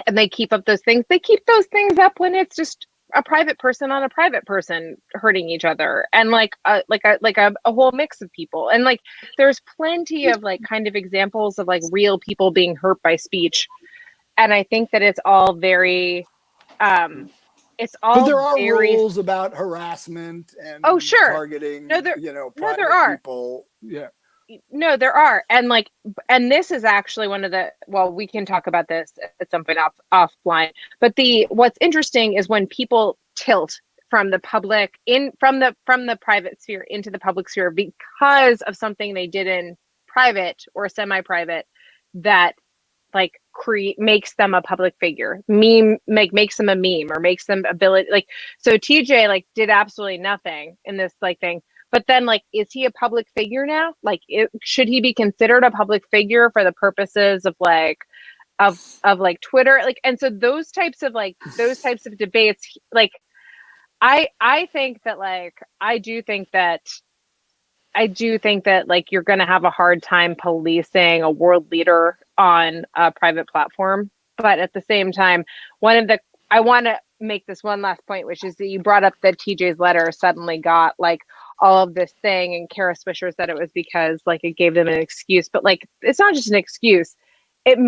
and they keep up those things, they keep those things up when it's just a private person on a private person hurting each other, and a whole mix of people. And there's plenty of kind of examples of real people being hurt by speech. And I think that it's all very, it's all. But there are very... rules about harassment and targeting. There private are people. Yeah. No, there are. And this is actually one of the, we can talk about this at some point offline, but what's interesting is when people tilt from the public from the private sphere into the public sphere because of something they did in private or semi-private that makes them a public figure, makes them a meme, or makes them ability. So TJ did absolutely nothing in this thing. But then, is he a public figure now? Should he be considered a public figure for the purposes of Twitter? And so those types of debates, I think that I do think that you're going to have a hard time policing a world leader on a private platform. But at the same time, I want to make this one last point, which is that you brought up that TJ's letter suddenly got all of this thing, and Kara Swisher said it was because it gave them an excuse, but it's not just an excuse. It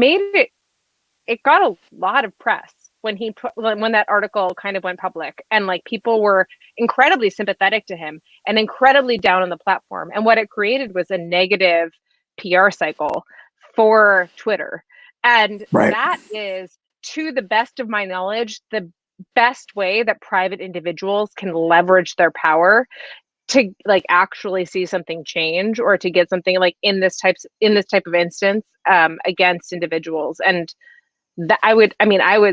got a lot of press when that article kind of went public, and people were incredibly sympathetic to him and incredibly down on the platform. And what it created was a negative PR cycle for Twitter. And that is, to the best of my knowledge, the best way that private individuals can leverage their power to like actually see something change, or to get something like in this type of instance against individuals. And that I would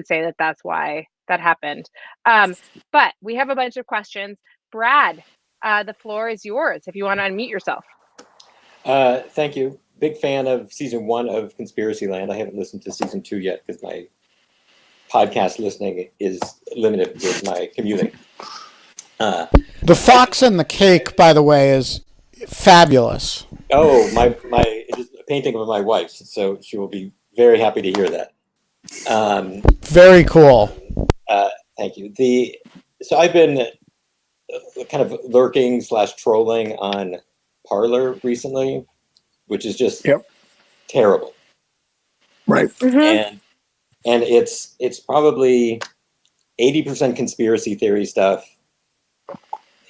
say that that's why that happened. But we have a bunch of questions. Brad, the floor is yours if you want to unmute yourself. Thank you. Big fan of season 1 of Conspiracyland. I haven't listened to season 2 yet because my podcast listening is limited with my commuting. The Fox and the Cake, by the way, is fabulous. Oh, it is a painting of my wife's, so she will be very happy to hear that. Very cool. Thank you. So I've been kind of lurking / trolling on Parler recently, which is just terrible. Right. Mm-hmm. And it's probably 80% conspiracy theory stuff.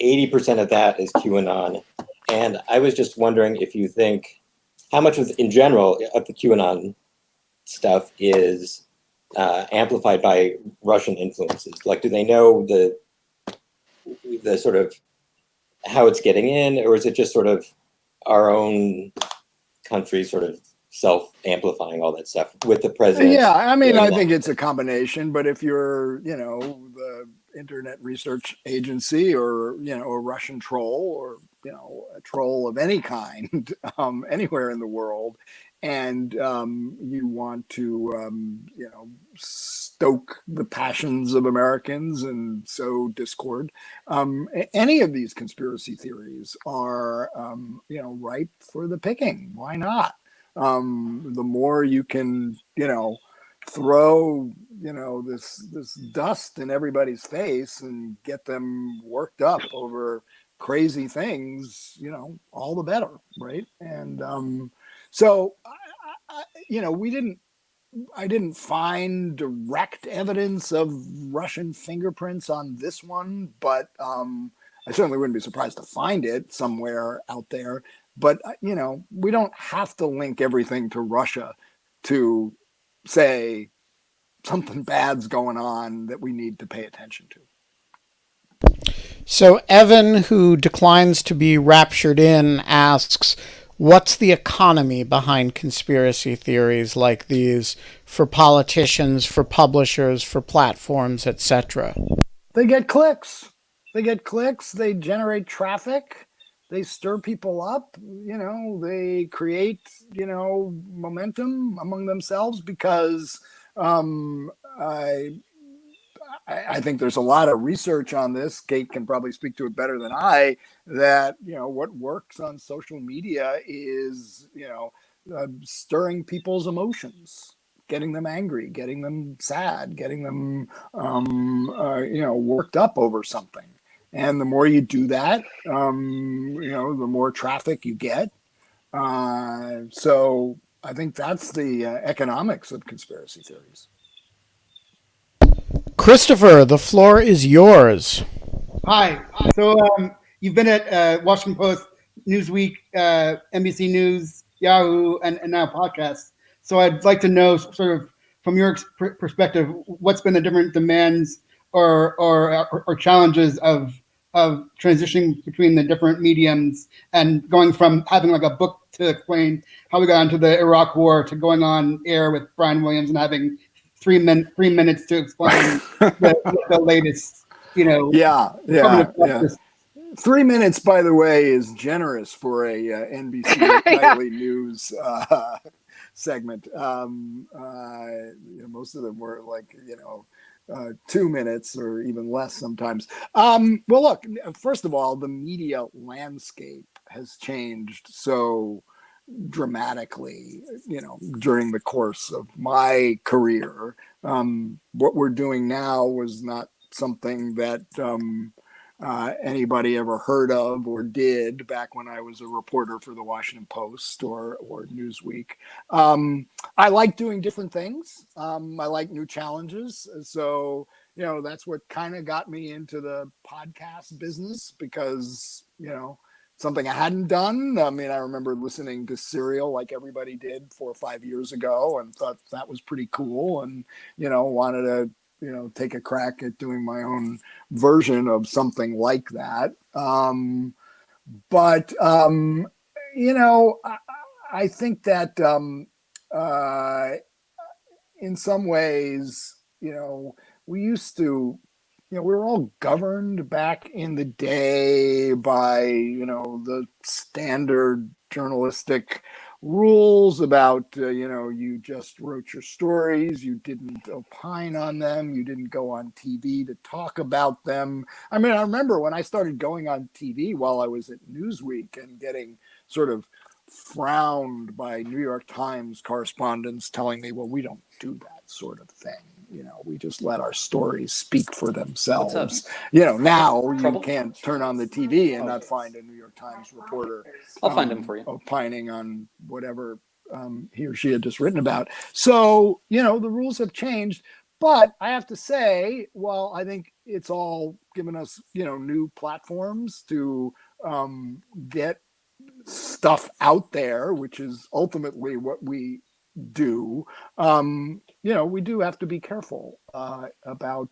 80% of that is QAnon. And I was just wondering if you think how much in general of the QAnon stuff is amplified by Russian influences. Like, do they know the sort of how it's getting in, or is it just sort of our own country sort of self-amplifying all that stuff with the president? Yeah, I mean, I think it's a combination, but if you're, the Internet Research Agency, or, a Russian troll, or, a troll of any kind, anywhere in the world, and you want to, stoke the passions of Americans and sow discord, any of these conspiracy theories are, ripe for the picking. Why not? The more you can, throw, this dust in everybody's face and get them worked up over crazy things, all the better, right? And so, I didn't find direct evidence of Russian fingerprints on this one, but I certainly wouldn't be surprised to find it somewhere out there. But, we don't have to link everything to Russia to say something bad's going on that we need to pay attention to. So Evan, who declines to be raptured in, asks, what's the economy behind conspiracy theories like these for politicians, for publishers, for platforms, etc.? They get clicks. They generate traffic. They stir people up. They create, momentum among themselves because I think there's a lot of research on this. Kate can probably speak to it better than I, that, what works on social media is, stirring people's emotions, getting them angry, getting them sad, getting them, worked up over something. And the more you do that, the more traffic you get. So I think that's the economics of conspiracy theories. Christopher, the floor is yours. Hi. So you've been at Washington Post, Newsweek, NBC News, Yahoo, and now podcasts. So I'd like to know, sort of from your perspective, what's been the different demands or challenges of transitioning between the different mediums, and going from having like a book to explain how we got into the Iraq War to going on air with Brian Williams and having 3 minutes to explain the latest, Yeah. 3 minutes, by the way, is generous for a NBC nightly news segment. Most of them were like, 2 minutes or even less sometimes. Well, look, first of all, the media landscape has changed so dramatically, during the course of my career. What we're doing now was not something that anybody ever heard of or did back when I was a reporter for the Washington Post or Newsweek. I like doing different things. I like new challenges. So, that's what kind of got me into the podcast business, because, something I hadn't done. I mean, I remember listening to Serial like everybody did 4 or 5 years ago and thought that was pretty cool, and, wanted to, take a crack at doing my own version of something like that. But I think that in some ways, we used to, we were all governed back in the day by, the standard journalistic rules about, you just wrote your stories, you didn't opine on them, you didn't go on TV to talk about them. I mean, I remember when I started going on TV while I was at Newsweek and getting sort of frowned by New York Times correspondents telling me, well, we don't do that sort of thing. We just let our stories speak for themselves. Now you can't turn on the TV and not find a New York Times reporter. I'll find him for you. Opining on whatever he or she had just written about. So, the rules have changed. But I have to say, well, I think it's all given us, new platforms to get stuff out there, which is ultimately what we do. We do have to be careful about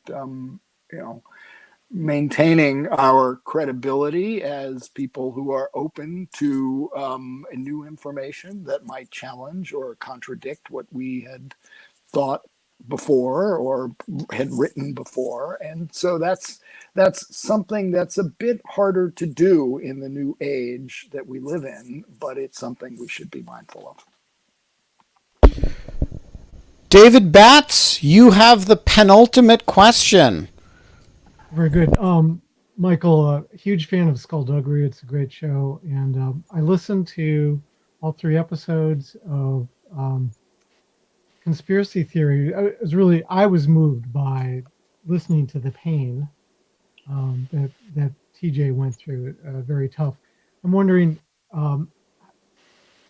maintaining our credibility as people who are open to new information that might challenge or contradict what we had thought before or had written before. And so that's something that's a bit harder to do in the new age that we live in, but it's something we should be mindful of. David Batts, you have the penultimate question. Very good. Michael, a huge fan of Skullduggery. It's a great show. And I listened to all 3 episodes of Conspiracy Theory. I was moved by listening to the pain that TJ went through. Very tough. I'm wondering,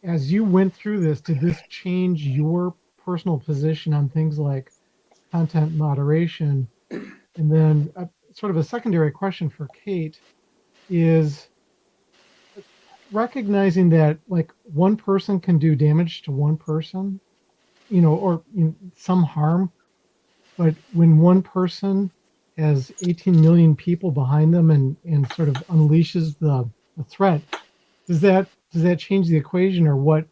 as you went through this, did this change your personal position on things like content moderation? And then sort of a secondary question for Kate is recognizing that like one person can do damage to one person, or some harm, but when one person has 18 million people behind them and sort of unleashes the threat, does that change the equation, or what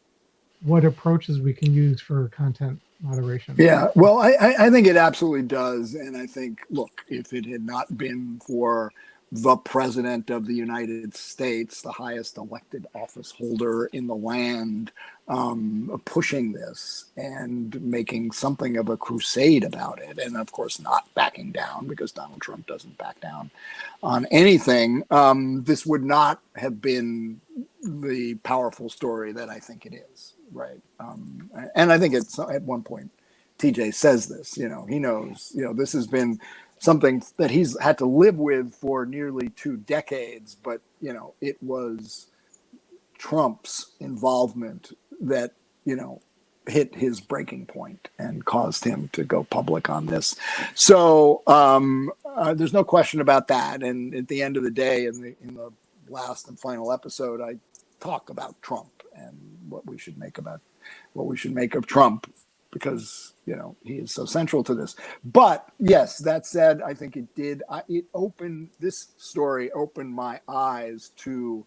approaches we can use for content moderation? Yeah, well, I think it absolutely does. And I think, look, if it had not been for the president of the United States, the highest elected office holder in the land, pushing this and making something of a crusade about it, and of course not backing down, because Donald Trump doesn't back down on anything, this would not have been the powerful story that I think it is, right? And I think it's at one point, TJ says this, he knows, this has been something that he's had to live with for nearly 2 decades, but it was Trump's involvement that hit his breaking point and caused him to go public on this. So there's no question about that. And at the end of the day, in the last and final episode, I talk about Trump and what we should make of Trump, because he is so central to this. But yes, that said, I think this story opened my eyes to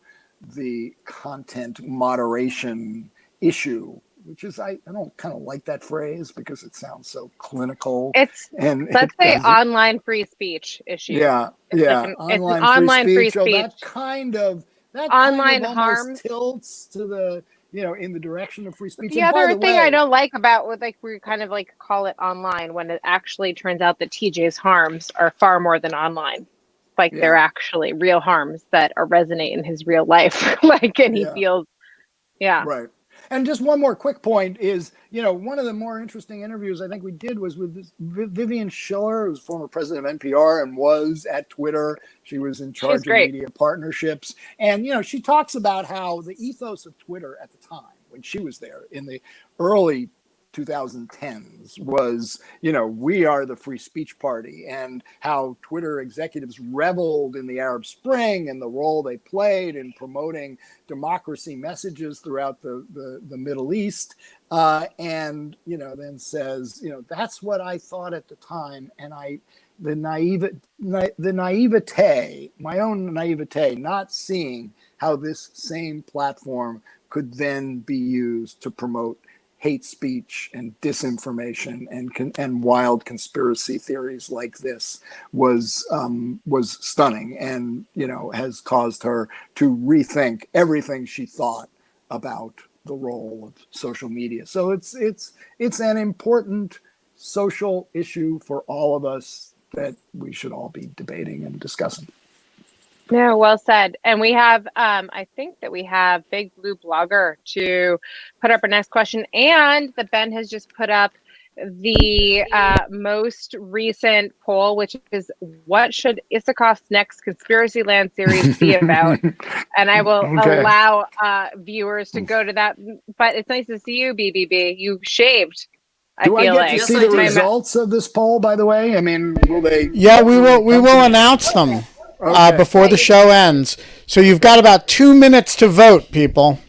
the content moderation issue, which is, I don't kind of like that phrase because it sounds so clinical. Let's say online free speech issue. Yeah, it's online free speech. That online kind of harm tilts to the in the direction of free speech. The other thing I don't like about we kind of call it online, when it actually turns out that TJ's harms are far more than online. They're actually real harms that resonate in his real life. He feels, right. And just one more quick point is, one of the more interesting interviews I think we did was with this Vivian Schiller, who's former president of NPR and was at Twitter. She was in charge of media partnerships. And, she talks about how the ethos of Twitter at the time, when she was there in the early 2010s, was, we are the free speech party, and how Twitter executives reveled in the Arab Spring and the role they played in promoting democracy messages throughout the Middle East. And, then says, that's what I thought at the time. And the naivete, my own naivete, not seeing how this same platform could then be used to promote hate speech and disinformation and wild conspiracy theories like this was stunning, and has caused her to rethink everything she thought about the role of social media. So it's an important social issue for all of us that we should all be debating and discussing. No, well said. And we have, I think that we have Big Blue Blogger to put up our next question, and that Ben has just put up the most recent poll, which is what should Isikoff's next Conspiracyland series be about? And I will allow viewers to go to that. But it's nice to see you, BBB. You shaved. Do I get to see the results of this poll, by the way? I mean, will they? Yeah, we will announce them. Before the show ends. So you've got about 2 minutes to vote, people.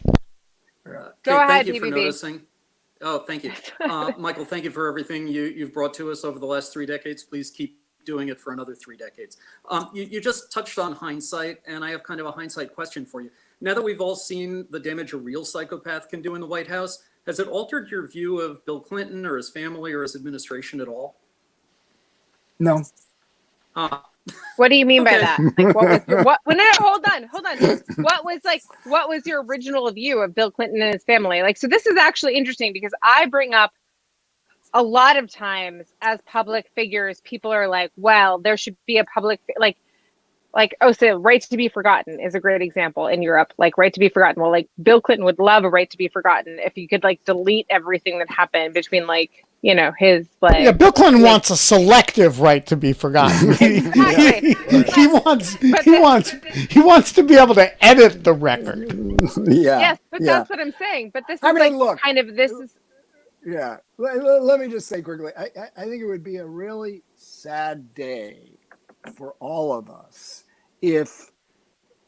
Go ahead, thank you for BBB. noticing. Oh, thank you. Michael, thank you for everything you've brought to us over the last 3 decades. Please keep doing it for another 3 decades. You just touched on hindsight, and I have kind of a hindsight question for you. Now that we've all seen the damage a real psychopath can do in the White House, has it altered your view of Bill Clinton or his family or his administration at all? No. What do you mean by that? Like, what was your, no, hold on. What was your original view of Bill Clinton and his family? Like, so this is actually interesting because I bring up a lot of times as public figures, people are like, well, there should be a public, so right to be forgotten is a great example in Europe, like right to be forgotten. Well, like Bill Clinton would love a right to be forgotten if you could like delete everything that happened between his like. Yeah, Bill Clinton wants a selective right to be forgotten. Exactly. He wants to be able to edit the record. Yeah. Yes, but that's what I'm saying. But this is look, kind of this is. Yeah. Let me just say quickly. I think it would be a really sad day for all of us if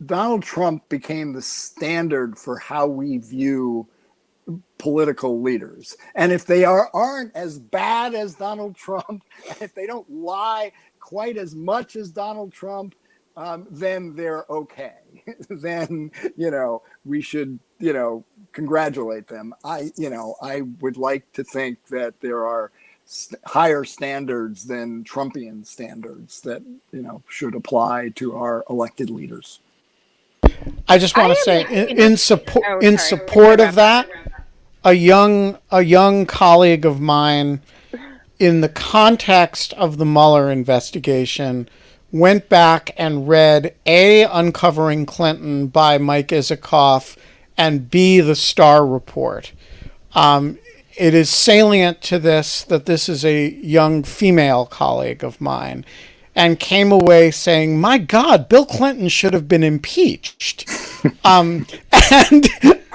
Donald Trump became the standard for how we view political leaders. And if they aren't as bad as Donald Trump, if they don't lie quite as much as Donald Trump, then they're okay. Then, we should, congratulate them. I would like to think that there are higher standards than Trumpian standards that, should apply to our elected leaders. I just want to say in support of that, a young colleague of mine, in the context of the Mueller investigation, went back and read A, Uncovering Clinton by Mike Isikoff, and B, The Starr Report. It is salient to this that this is a young female colleague of mine, and came away saying, my God, Bill Clinton should have been impeached. And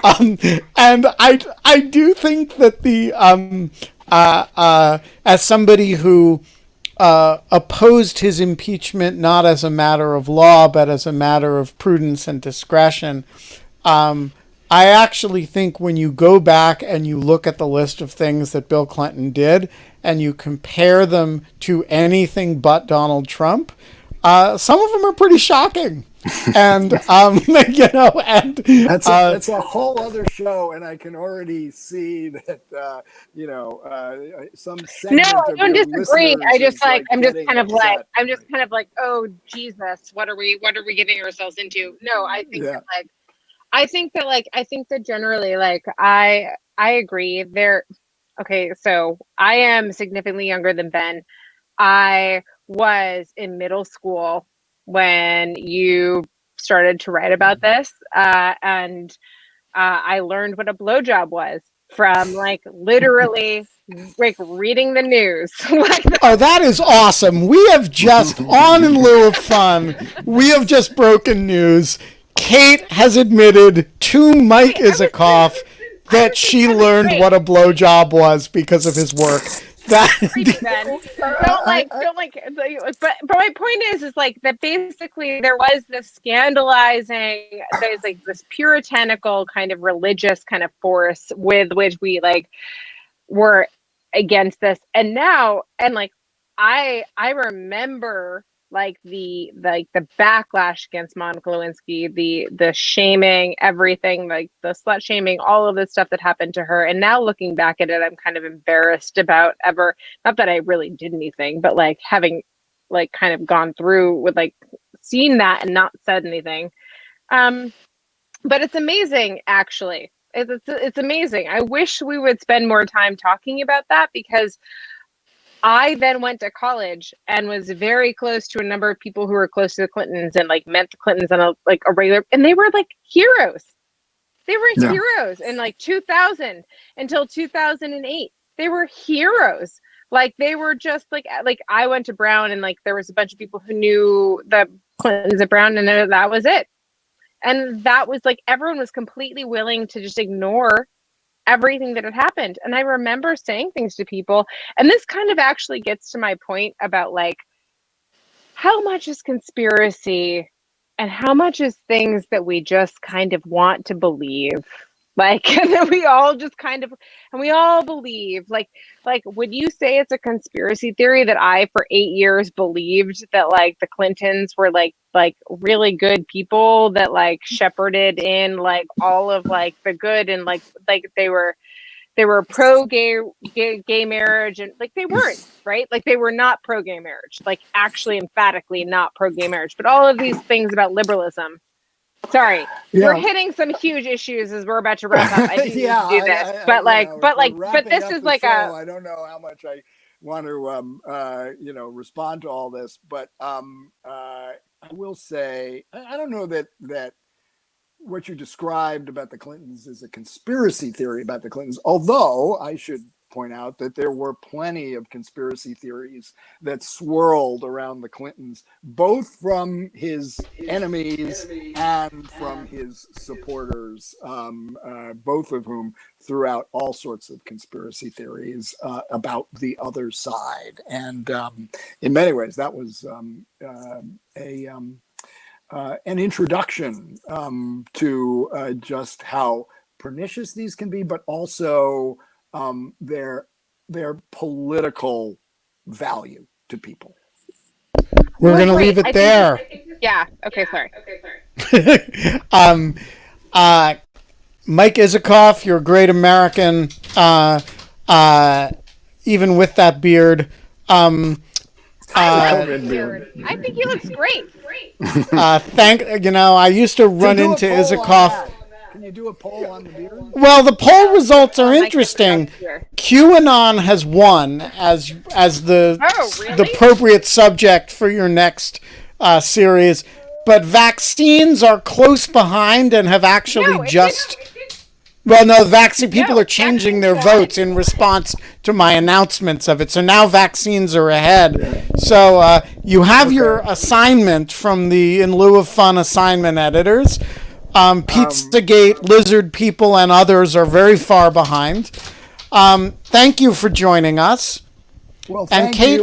I do think that as somebody who opposed his impeachment not as a matter of law but as a matter of prudence and discretion, I actually think when you go back and you look at the list of things that Bill Clinton did and you compare them to anything but Donald Trump, some of them are pretty shocking. And that's a whole other show, and I can already see that some segment No, I don't disagree. I'm just kind of like, oh Jesus, what are we getting ourselves into? No, I think I think that generally, I agree there. Okay, so I am significantly younger than Ben. I was in middle school when you started to write about this, and I learned what a blowjob was from literally reading the news. Oh, that is awesome. We have just, on in lieu of fun, we have just broken news. Kate has admitted to Mike Isikoff that she learned what a blowjob was because of his work. But my point is that basically there was this scandalizing, there's this puritanical kind of religious kind of force with which we were against this, and now I remember like the backlash against Monica Lewinsky, the shaming, everything, like the slut shaming, all of the stuff that happened to her. And now looking back at it, I'm kind of embarrassed about ever, not that I really did anything, but like having like kind of gone through with like seeing that and not said anything. But it's amazing, actually. It's amazing. I wish we would spend more time talking about that, because I then went to college and was very close to a number of people who were close to the Clintons and like met the Clintons on a regular, and they were like heroes. They were heroes in like 2000 until 2008. They were heroes. Like they were just like I went to Brown, and like there was a bunch of people who knew the Clintons at Brown, and that was it. And that was like everyone was completely willing to just ignore everything that had happened. And I remember saying things to people, and this kind of actually gets to my point about like how much is conspiracy and how much is things that we just kind of want to believe, like, and that we all just kind of, and we all believe, like would you say it's a conspiracy theory that I for 8 years believed that like the Clintons were like really good people that like shepherded in like all of like the good, and like they were pro gay marriage, and like they weren't, right? Like they were not pro gay marriage, like actually emphatically not pro gay marriage, but all of these things about liberalism. Sorry, we're hitting some huge issues as we're about to wrap up. I didn't need to do this, but this is like I don't know how much I want to respond to all this, but I will say I don't know that what you described about the Clintons is a conspiracy theory about the Clintons, although I should point out that there were plenty of conspiracy theories that swirled around the Clintons, both from his enemies and from his supporters, both of whom threw out all sorts of conspiracy theories about the other side. And in many ways, that was an introduction to just how pernicious these can be, but also their political value to people. We're going to leave it there. Yeah. Okay. Sorry. Mike Isikoff, you're a great American, even with that beard. I think he looks great. I used to run into Isikoff. Can you do a poll on the beard? Well, the poll results are interesting. QAnon has won as the appropriate subject for your next series, but vaccines are close behind and have actually vaccine people are changing their votes in response to my announcements of it. So now vaccines are ahead. So you have your assignment from the In Lieu of Fun assignment editors. Pizzagate, Lizard People, and others are very far behind. Thank you for joining us. Well, and Kate,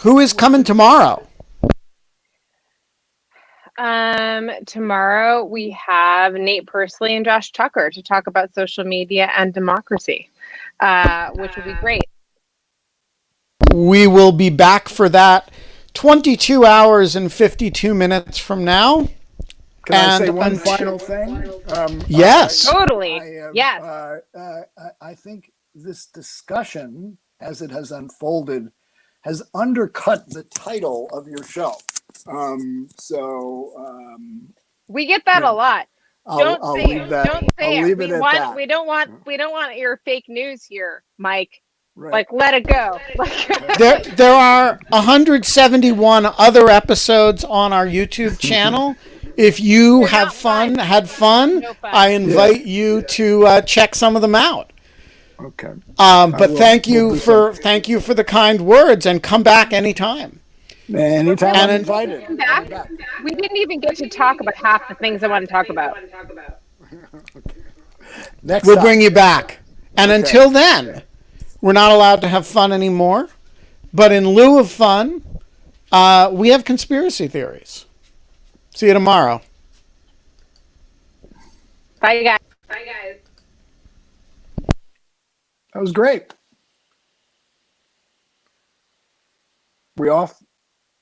who is coming tomorrow? Tomorrow we have Nate Persley and Josh Tucker to talk about social media and democracy, which will be great. We will be back for that 22 hours and 52 minutes from now. Can I say one final thing? Yes. Totally. Yes. I think this discussion, as it has unfolded, has undercut the title of your show. We get that a lot. Don't say it. We don't want your fake news here, Mike. Right. Like, let it go. There are 171 other episodes on our YouTube channel. If you had fun, I invite you to check some of them out. Okay. But thank you for the kind words, and come back anytime. Anytime I'm invited. We didn't even get to talk about half the things I want to talk about. We'll bring you back. And until then, we're not allowed to have fun anymore. But in lieu of fun, we have conspiracy theories. See you tomorrow. Bye, guys. That was great. We off?